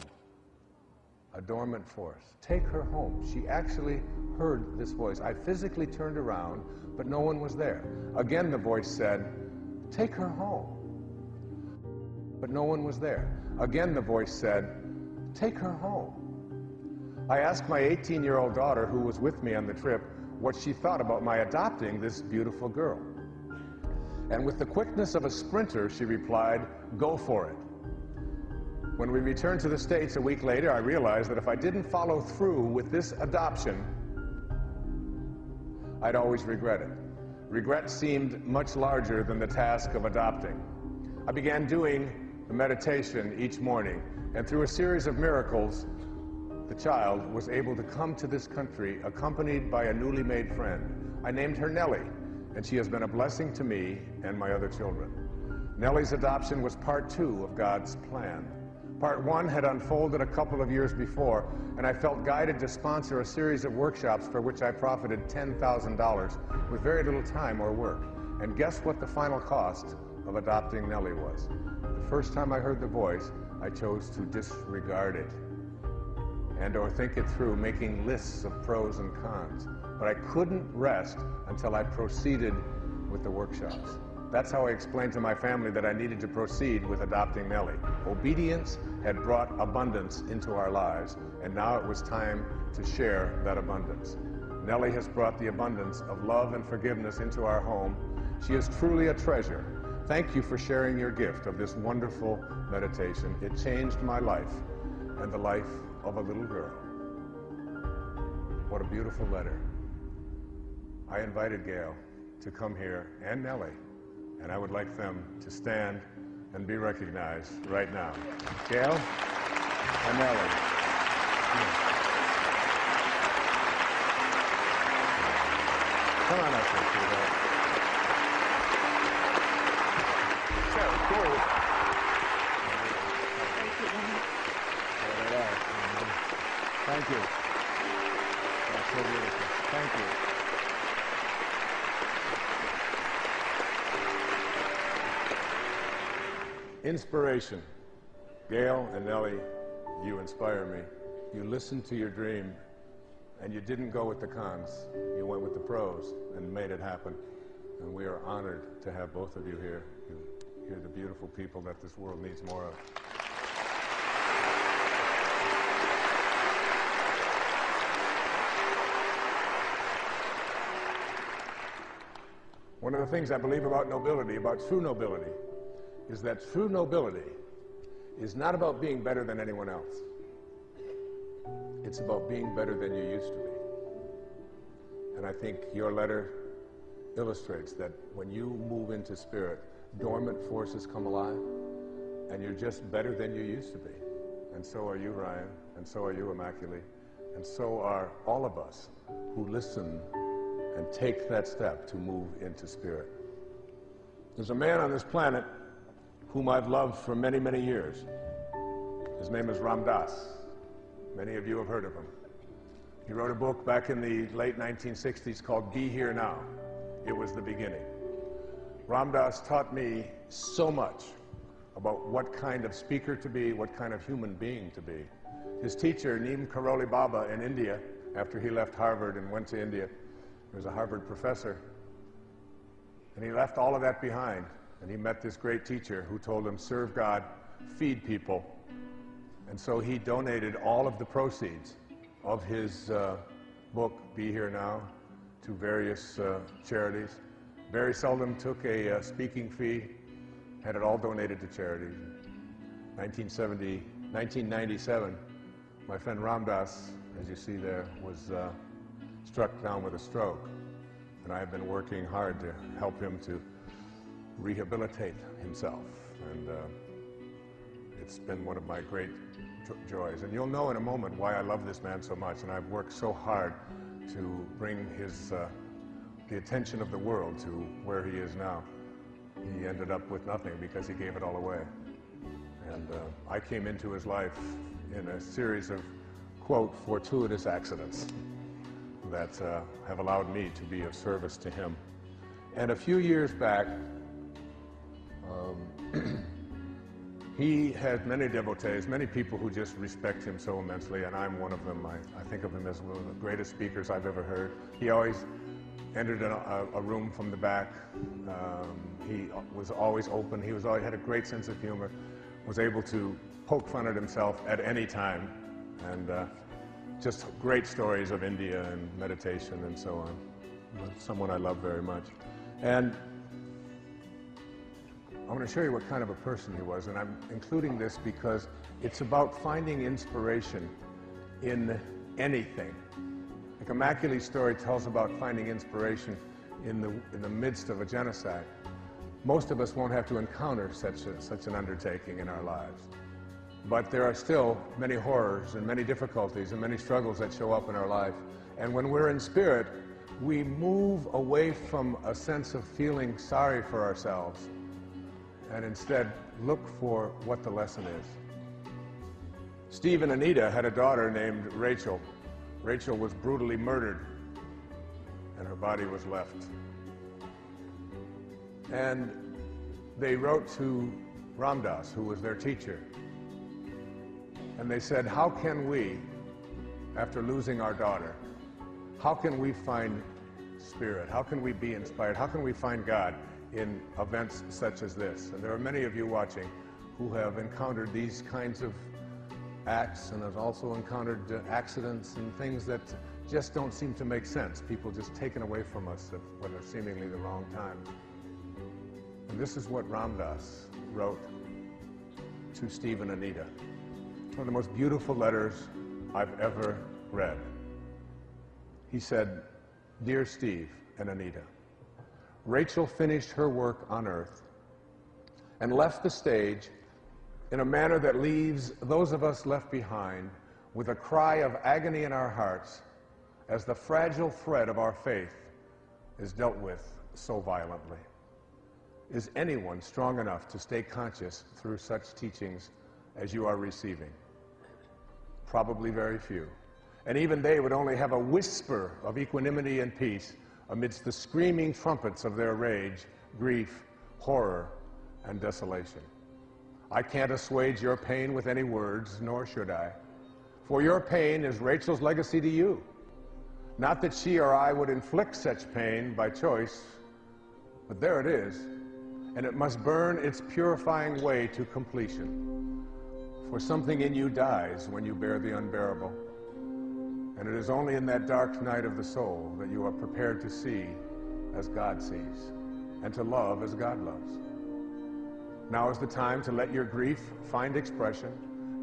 A dormant force. Take her home. She actually heard this voice. I physically turned around, but no one was there. Again, the voice said, take her home. But no one was there. Again, the voice said, take her home. I asked my 18-year-old daughter, who was with me on the trip, what she thought about my adopting this beautiful girl. And with the quickness of a sprinter, she replied, go for it. When we returned to the States a week later, I realized that if I didn't follow through with this adoption, I'd always regret it. Regret seemed much larger than the task of adopting. I began doing the meditation each morning, and through a series of miracles, the child was able to come to this country accompanied by a newly made friend. I named her Nellie, and she has been a blessing to me and my other children. Nellie's adoption was part 2 of God's plan. Part 1 had unfolded a couple of years before, and I felt guided to sponsor a series of workshops for which I profited $10,000 with very little time or work. And guess what the final cost of adopting Nellie was? The first time I heard the voice, I chose to disregard it and or think it through, making lists of pros and cons. But I couldn't rest until I proceeded with the workshops. That's how I explained to my family that I needed to proceed with adopting Nellie. Obedience had brought abundance into our lives, and now it was time to share that abundance. Nellie has brought the abundance of love and forgiveness into our home. She is truly a treasure. Thank you for sharing your gift of this wonderful meditation. It changed my life and the life of a little girl. What a beautiful letter. I invited Gail to come here, and Nellie, and I would like them to stand and be recognized right now. Gail and Nellie. Come on up here, sweetheart. So cool. Thank you. That's so beautiful. Thank you. Inspiration. Gail and Nellie, you inspire me. You listened to your dream, and you didn't go with the cons. You went with the pros and made it happen. And we are honored to have both of you here. You're the beautiful people that this world needs more of. One of the things I believe about nobility, about true nobility, is that true nobility is not about being better than anyone else. It's about being better than you used to be. And I think your letter illustrates that when you move into spirit, dormant forces come alive, and you're just better than you used to be. And so are you, Ryan, and so are you, Immaculée, and so are all of us who listen and take that step to move into spirit. There's a man on this planet whom I've loved for many, many years. His name is Ram Dass. Many of you have heard of him. He wrote a book back in the late 1960s called Be Here Now. It was the beginning. Ram Dass taught me so much about what kind of speaker to be, what kind of human being to be. His teacher, Neem Karoli Baba, in India, after he left Harvard and went to India, he was a Harvard professor, and he left all of that behind, and he met this great teacher who told him, serve God, feed people. And so he donated all of the proceeds of his book, Be Here Now, to various charities. Very seldom took a speaking fee, had it all donated to charities. 1997, my friend Ram Dass, as you see there, was struck down with a stroke. And I have been working hard to help him to rehabilitate himself. And it's been one of my great joys. And you'll know in a moment why I love this man so much. And I've worked so hard to bring his, the attention of the world to where he is now. He ended up with nothing because he gave it all away. And I came into his life in a series of, quote, fortuitous accidents that have allowed me to be of service to him. And a few years back, he had many devotees, many people who just respect him so immensely, and I'm one of them. I think of him as one of the greatest speakers I've ever heard. He always entered a room from the back. He was always open. He always had a great sense of humor, was able to poke fun at himself at any time, and just great stories of India and meditation and so on. Someone I love very much. And I want to show you what kind of a person he was, and I'm including this because it's about finding inspiration in anything. Like Immaculée's story tells about finding inspiration in the midst of a genocide. Most of us won't have to encounter such an undertaking in our lives. But there are still many horrors and many difficulties and many struggles that show up in our life. And when we're in spirit, we move away from a sense of feeling sorry for ourselves and instead look for what the lesson is. Steve and Anita had a daughter named Rachel. Rachel was brutally murdered, and her body was left. And they wrote to Ram Dass, who was their teacher, and they said, how can we, after losing our daughter, how can we find spirit? How can we be inspired? How can we find God in events such as this? And there are many of you watching who have encountered these kinds of acts and have also encountered accidents and things that just don't seem to make sense. People just taken away from us at what are seemingly the wrong times. And this is what Ram Dass wrote to Steve and Anita. It's one of the most beautiful letters I've ever read. He said, Dear Steve and Anita, Rachel finished her work on earth and left the stage in a manner that leaves those of us left behind with a cry of agony in our hearts as the fragile thread of our faith is dealt with so violently. Is anyone strong enough to stay conscious through such teachings as you are receiving? Probably very few. And even they would only have a whisper of equanimity and peace amidst the screaming trumpets of their rage, grief, horror, and desolation. I can't assuage your pain with any words, nor should I. For your pain is Rachel's legacy to you. Not that she or I would inflict such pain by choice, but there it is, and it must burn its purifying way to completion. For something in you dies when you bear the unbearable, and it is only in that dark night of the soul that you are prepared to see as God sees, and to love as God loves. Now is the time to let your grief find expression,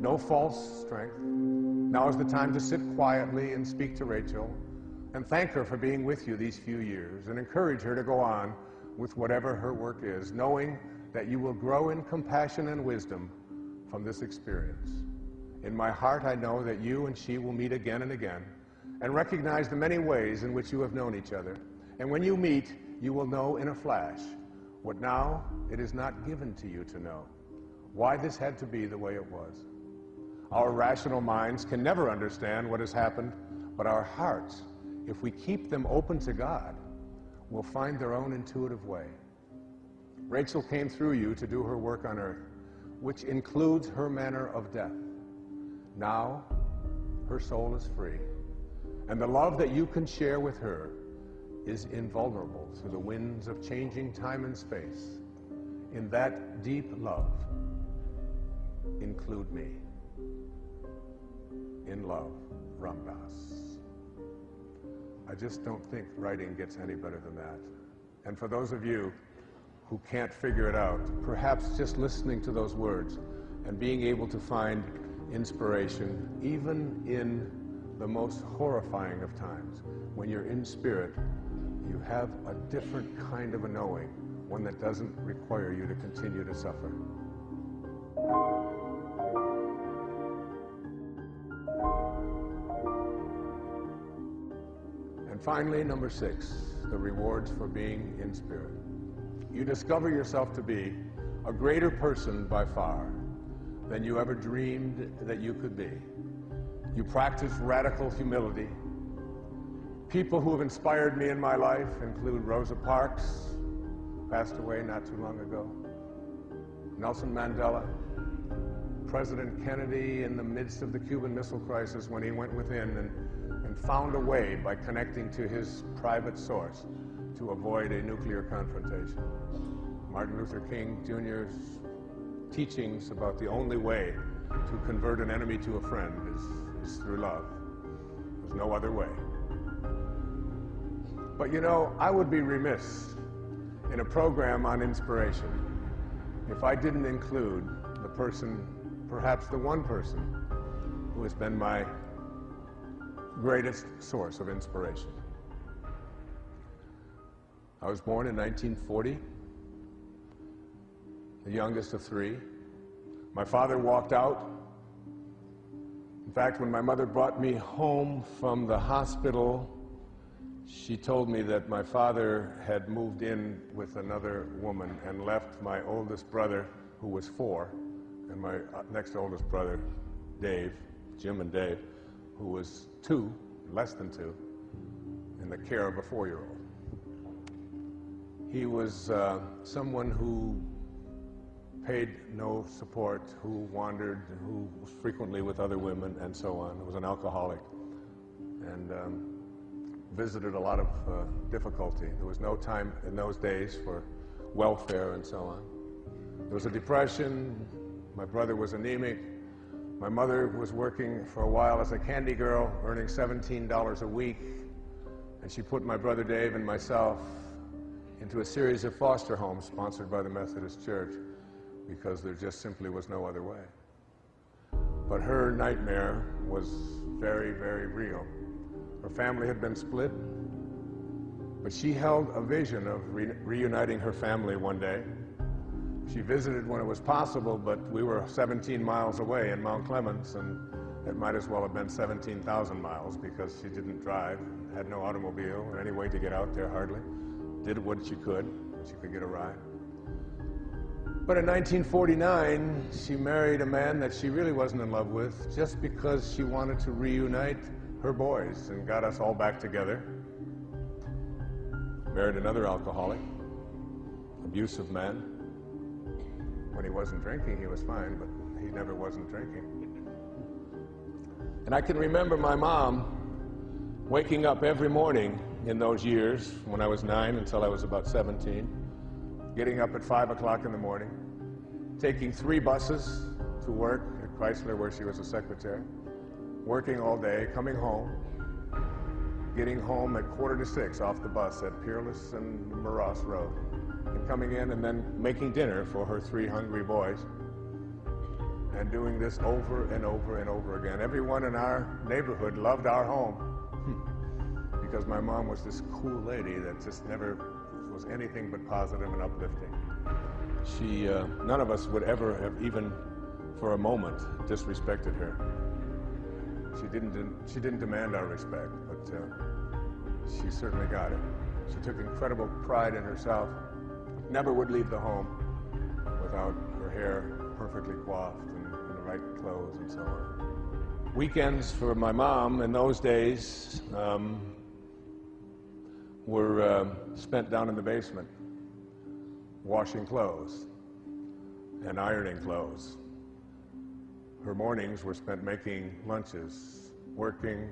no false strength. Now is the time to sit quietly and speak to Rachel and thank her for being with you these few years, and encourage her to go on with whatever her work is, knowing that you will grow in compassion and wisdom from this experience. In my heart, I know that you and she will meet again and again and recognize the many ways in which you have known each other. And when you meet, you will know in a flash what now it is not given to you to know, why this had to be the way it was. Our rational minds can never understand what has happened, but our hearts, if we keep them open to God, will find their own intuitive way. Rachel came through you to do her work on earth, which includes her manner of death. Now, her soul is free, and the love that you can share with her is invulnerable to the winds of changing time and space. In that deep love, include me. In love, Ramdas. I just don't think writing gets any better than that. And for those of you who can't figure it out, perhaps just listening to those words and being able to find inspiration, even in the most horrifying of times, when you're in spirit, you have a different kind of a knowing, one that doesn't require you to continue to suffer. And finally, number 6, the rewards for being in spirit. You discover yourself to be a greater person by far than you ever dreamed that you could be. You practice radical humility. People who have inspired me in my life include Rosa Parks, passed away not too long ago, Nelson Mandela, President Kennedy in the midst of the Cuban Missile Crisis when he went within and found a way by connecting to his private source to avoid a nuclear confrontation. Martin Luther King Jr.'s teachings about the only way to convert an enemy to a friend is through love. There's no other way. But you know, I would be remiss in a program on inspiration if I didn't include the person, perhaps the one person, who has been my greatest source of inspiration. I was born in 1940, the youngest of 3. My father walked out. In fact, when my mother brought me home from the hospital, she told me that my father had moved in with another woman and left my oldest brother, who was 4, and my next oldest brother, Dave, Jim and Dave, who was 2, less than 2, in the care of a 4-year-old. He was someone who paid no support, who wandered, who was frequently with other women, and so on. He was an alcoholic, and visited a lot of difficulty. There was no time in those days for welfare and so on. There was a depression. My brother was anemic. My mother was working for a while as a candy girl, earning $17 a week, and she put my brother Dave and myself into a series of foster homes sponsored by the Methodist Church because there just simply was no other way. But her nightmare was very, very real. Her family had been split, but she held a vision of reuniting her family one day. She visited when it was possible, but we were 17 miles away in Mount Clemens, and it might as well have been 17,000 miles because she didn't drive, had no automobile or any way to get out there hardly. Did what she could get a ride. But in 1949, she married a man that she really wasn't in love with just because she wanted to reunite her boys and got us all back together. Married another alcoholic, abusive man. When he wasn't drinking, he was fine, but he never wasn't drinking. And I can remember my mom waking up every morning in those years, when I was 9 until I was about 17, getting up at 5 o'clock in the morning, taking 3 buses to work at Chrysler where she was a secretary, working all day, coming home, getting home at 5:45 off the bus at Peerless and Morass Road, and coming in and then making dinner for her 3 hungry boys, and doing this over and over and over again. Everyone in our neighborhood loved our home because my mom was this cool lady that just never was anything but positive and uplifting. None of us would ever have even for a moment disrespected her. She didn't demand our respect, but she certainly got it. She took incredible pride in herself, never would leave the home without her hair perfectly coiffed and the right clothes and so on. Weekends for my mom in those days were spent down in the basement, washing clothes and ironing clothes. Her mornings were spent making lunches, working.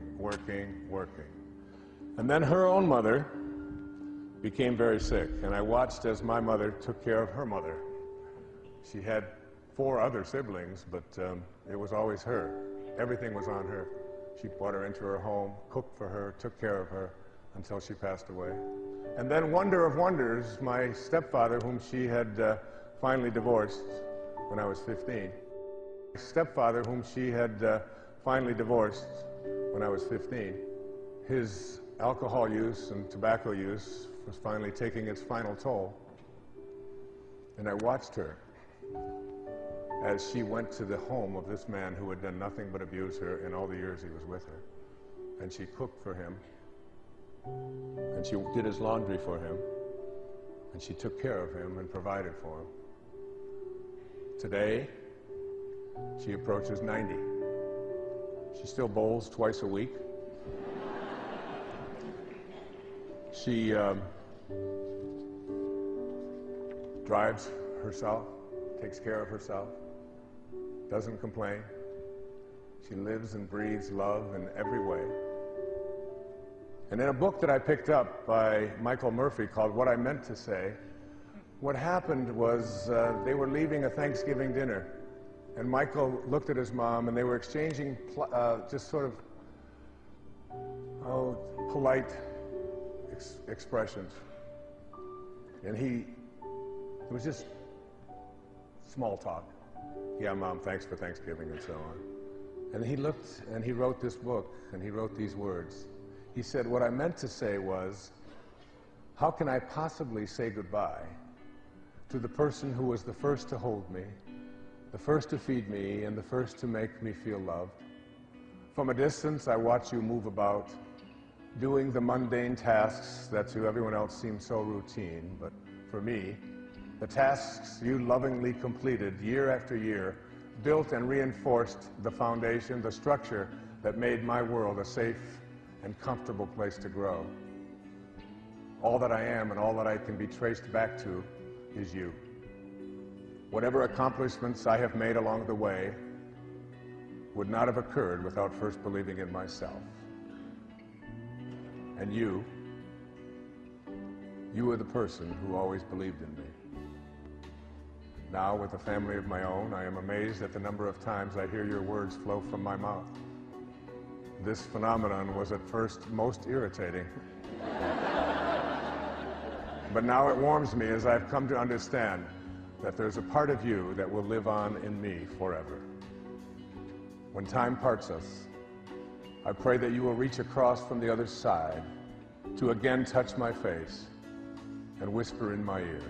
And then her own mother became very sick, and I watched as my mother took care of her mother. She had 4 other siblings, but it was always her. Everything was on her. She brought her into her home, cooked for her, took care of her until she passed away. And then, wonder of wonders, my stepfather, whom she had finally divorced when I was 15, his alcohol use and tobacco use was finally taking its final toll. And I watched her as she went to the home of this man who had done nothing but abuse her in all the years he was with her. And she cooked for him, and she did his laundry for him, and she took care of him and provided for him. Today, she approaches 90. She still bowls twice a week. She drives herself, takes care of herself, doesn't complain. She lives and breathes love in every way. And in a book that I picked up by Michael Murphy called What I Meant to Say, what happened was they were leaving a Thanksgiving dinner, and Michael looked at his mom, and they were exchanging just sort of polite expressions. And it was just small talk. Yeah, Mom, thanks for Thanksgiving, and so on. And he looked, and he wrote this book, and he wrote these words. He said, what I meant to say was, how can I possibly say goodbye to the person who was the first to hold me, the first to feed me, and the first to make me feel loved? From a distance, I watch you move about, doing the mundane tasks that to everyone else seem so routine, but for me, the tasks you lovingly completed year after year built and reinforced the foundation, the structure that made my world a safe and comfortable place to grow. All that I am and all that I can be traced back to is you. Whatever accomplishments I have made along the way would not have occurred without first believing in myself. And you were the person who always believed in me. Now, with a family of my own, I am amazed at the number of times I hear your words flow from my mouth. This phenomenon was at first most irritating. But now it warms me as I've come to understand that there's a part of you that will live on in me forever. When time parts us, I pray that you will reach across from the other side to again touch my face and whisper in my ear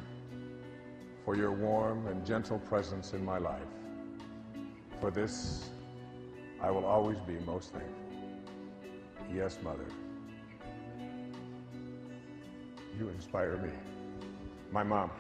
for your warm and gentle presence in my life. For this, I will always be most thankful. Yes, Mother. You inspire me. My mom.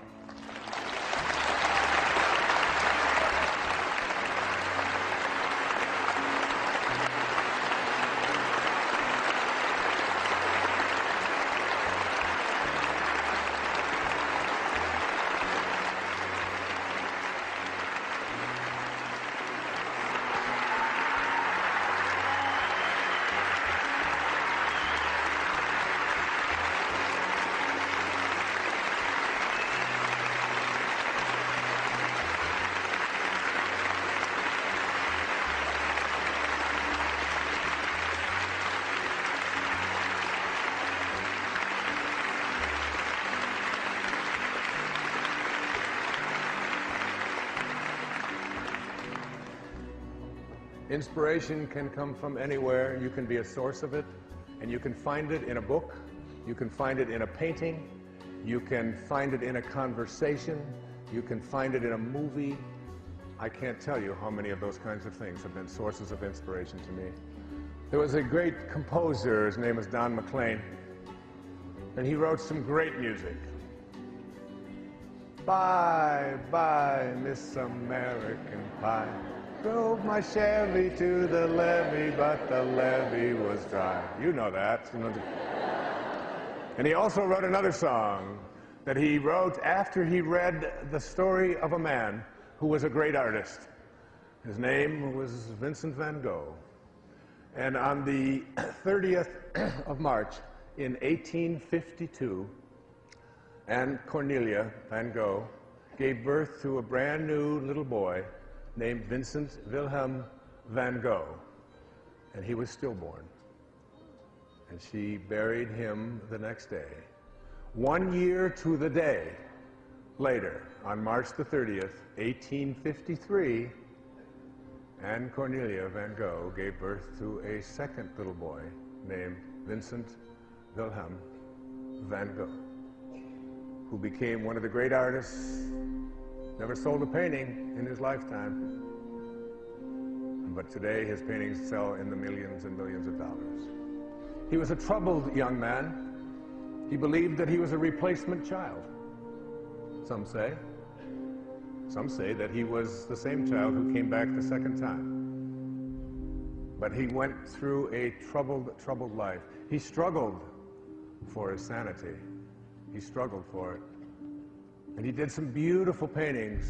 Inspiration can come from anywhere. You can be a source of it, and you can find it in a book, you can find it in a painting, you can find it in a conversation, you can find it in a movie. I can't tell you how many of those kinds of things have been sources of inspiration to me. There was a great composer, his name was Don McLean, and he wrote some great music. Bye, bye, Miss American Pie. Drove my Chevy to the levee, but the levee was dry. You know that. And he also wrote another song that he wrote after he read the story of a man who was a great artist. His name was Vincent van Gogh. And on the 30th of March in 1852, Anne Cornelia van Gogh gave birth to a brand new little boy named Vincent Wilhelm van Gogh, and he was stillborn. And she buried him the next day. 1 year to the day later, on March the 30th, 1853, Anne Cornelia van Gogh gave birth to a second little boy named Vincent Wilhelm van Gogh, who became one of the great artists, never sold a painting in his lifetime, but today his paintings sell in the millions and millions of dollars. He was a troubled young man. He believed that he was a replacement child, some say. Some say that he was the same child who came back the second time. But he went through a troubled life. He struggled for his sanity. He struggled for it. And he did some beautiful paintings,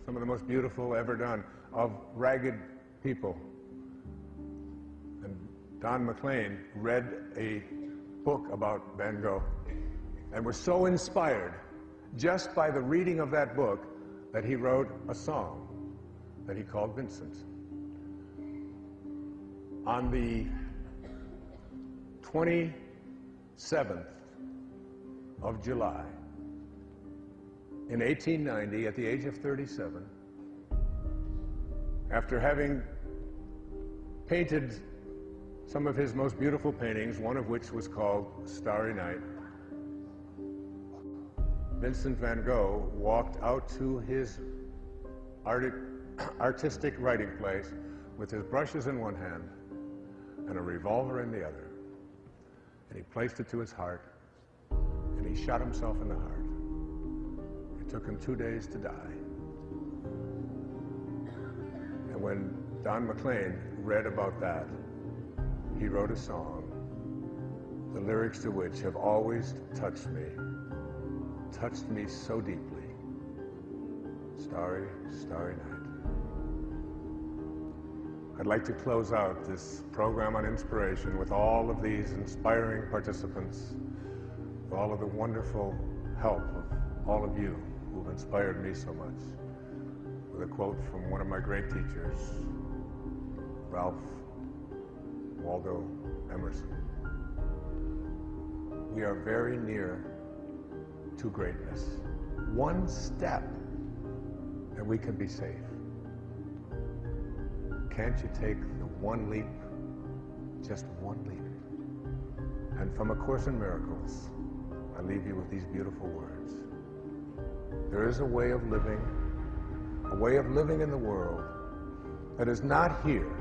some of the most beautiful ever done, of ragged people. And Don McLean read a book about Van Gogh and was so inspired just by the reading of that book that he wrote a song that he called Vincent. On the 27th of July, in 1890, at the age of 37, after having painted some of his most beautiful paintings, one of which was called Starry Night, Vincent van Gogh walked out to his artistic writing place with his brushes in one hand and a revolver in the other. And he placed it to his heart, and he shot himself in the heart. It took him 2 days to die. And when Don McLean read about that, he wrote a song, the lyrics to which have always touched me so deeply. Starry, starry night. I'd like to close out this program on inspiration with all of these inspiring participants, with all of the wonderful help of all of you who've inspired me so much, with a quote from one of my great teachers, Ralph Waldo Emerson. We are very near to greatness. One step and we can be safe. Can't you take the one leap, just one leap? And from A Course in Miracles, I leave you with these beautiful words. There is a way of living in the world that is not here,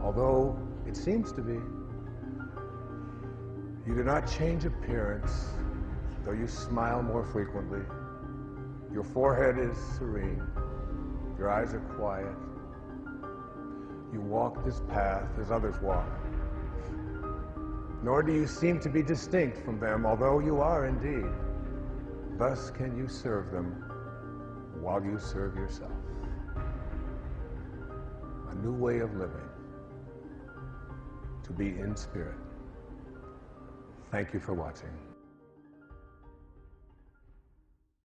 although it seems to be. You do not change appearance, though you smile more frequently. Your forehead is serene. Your eyes are quiet. You walk this path as others walk. Nor do you seem to be distinct from them, although you are indeed. Thus can you serve them while you serve yourself. A new way of living, to be in spirit. Thank you for watching.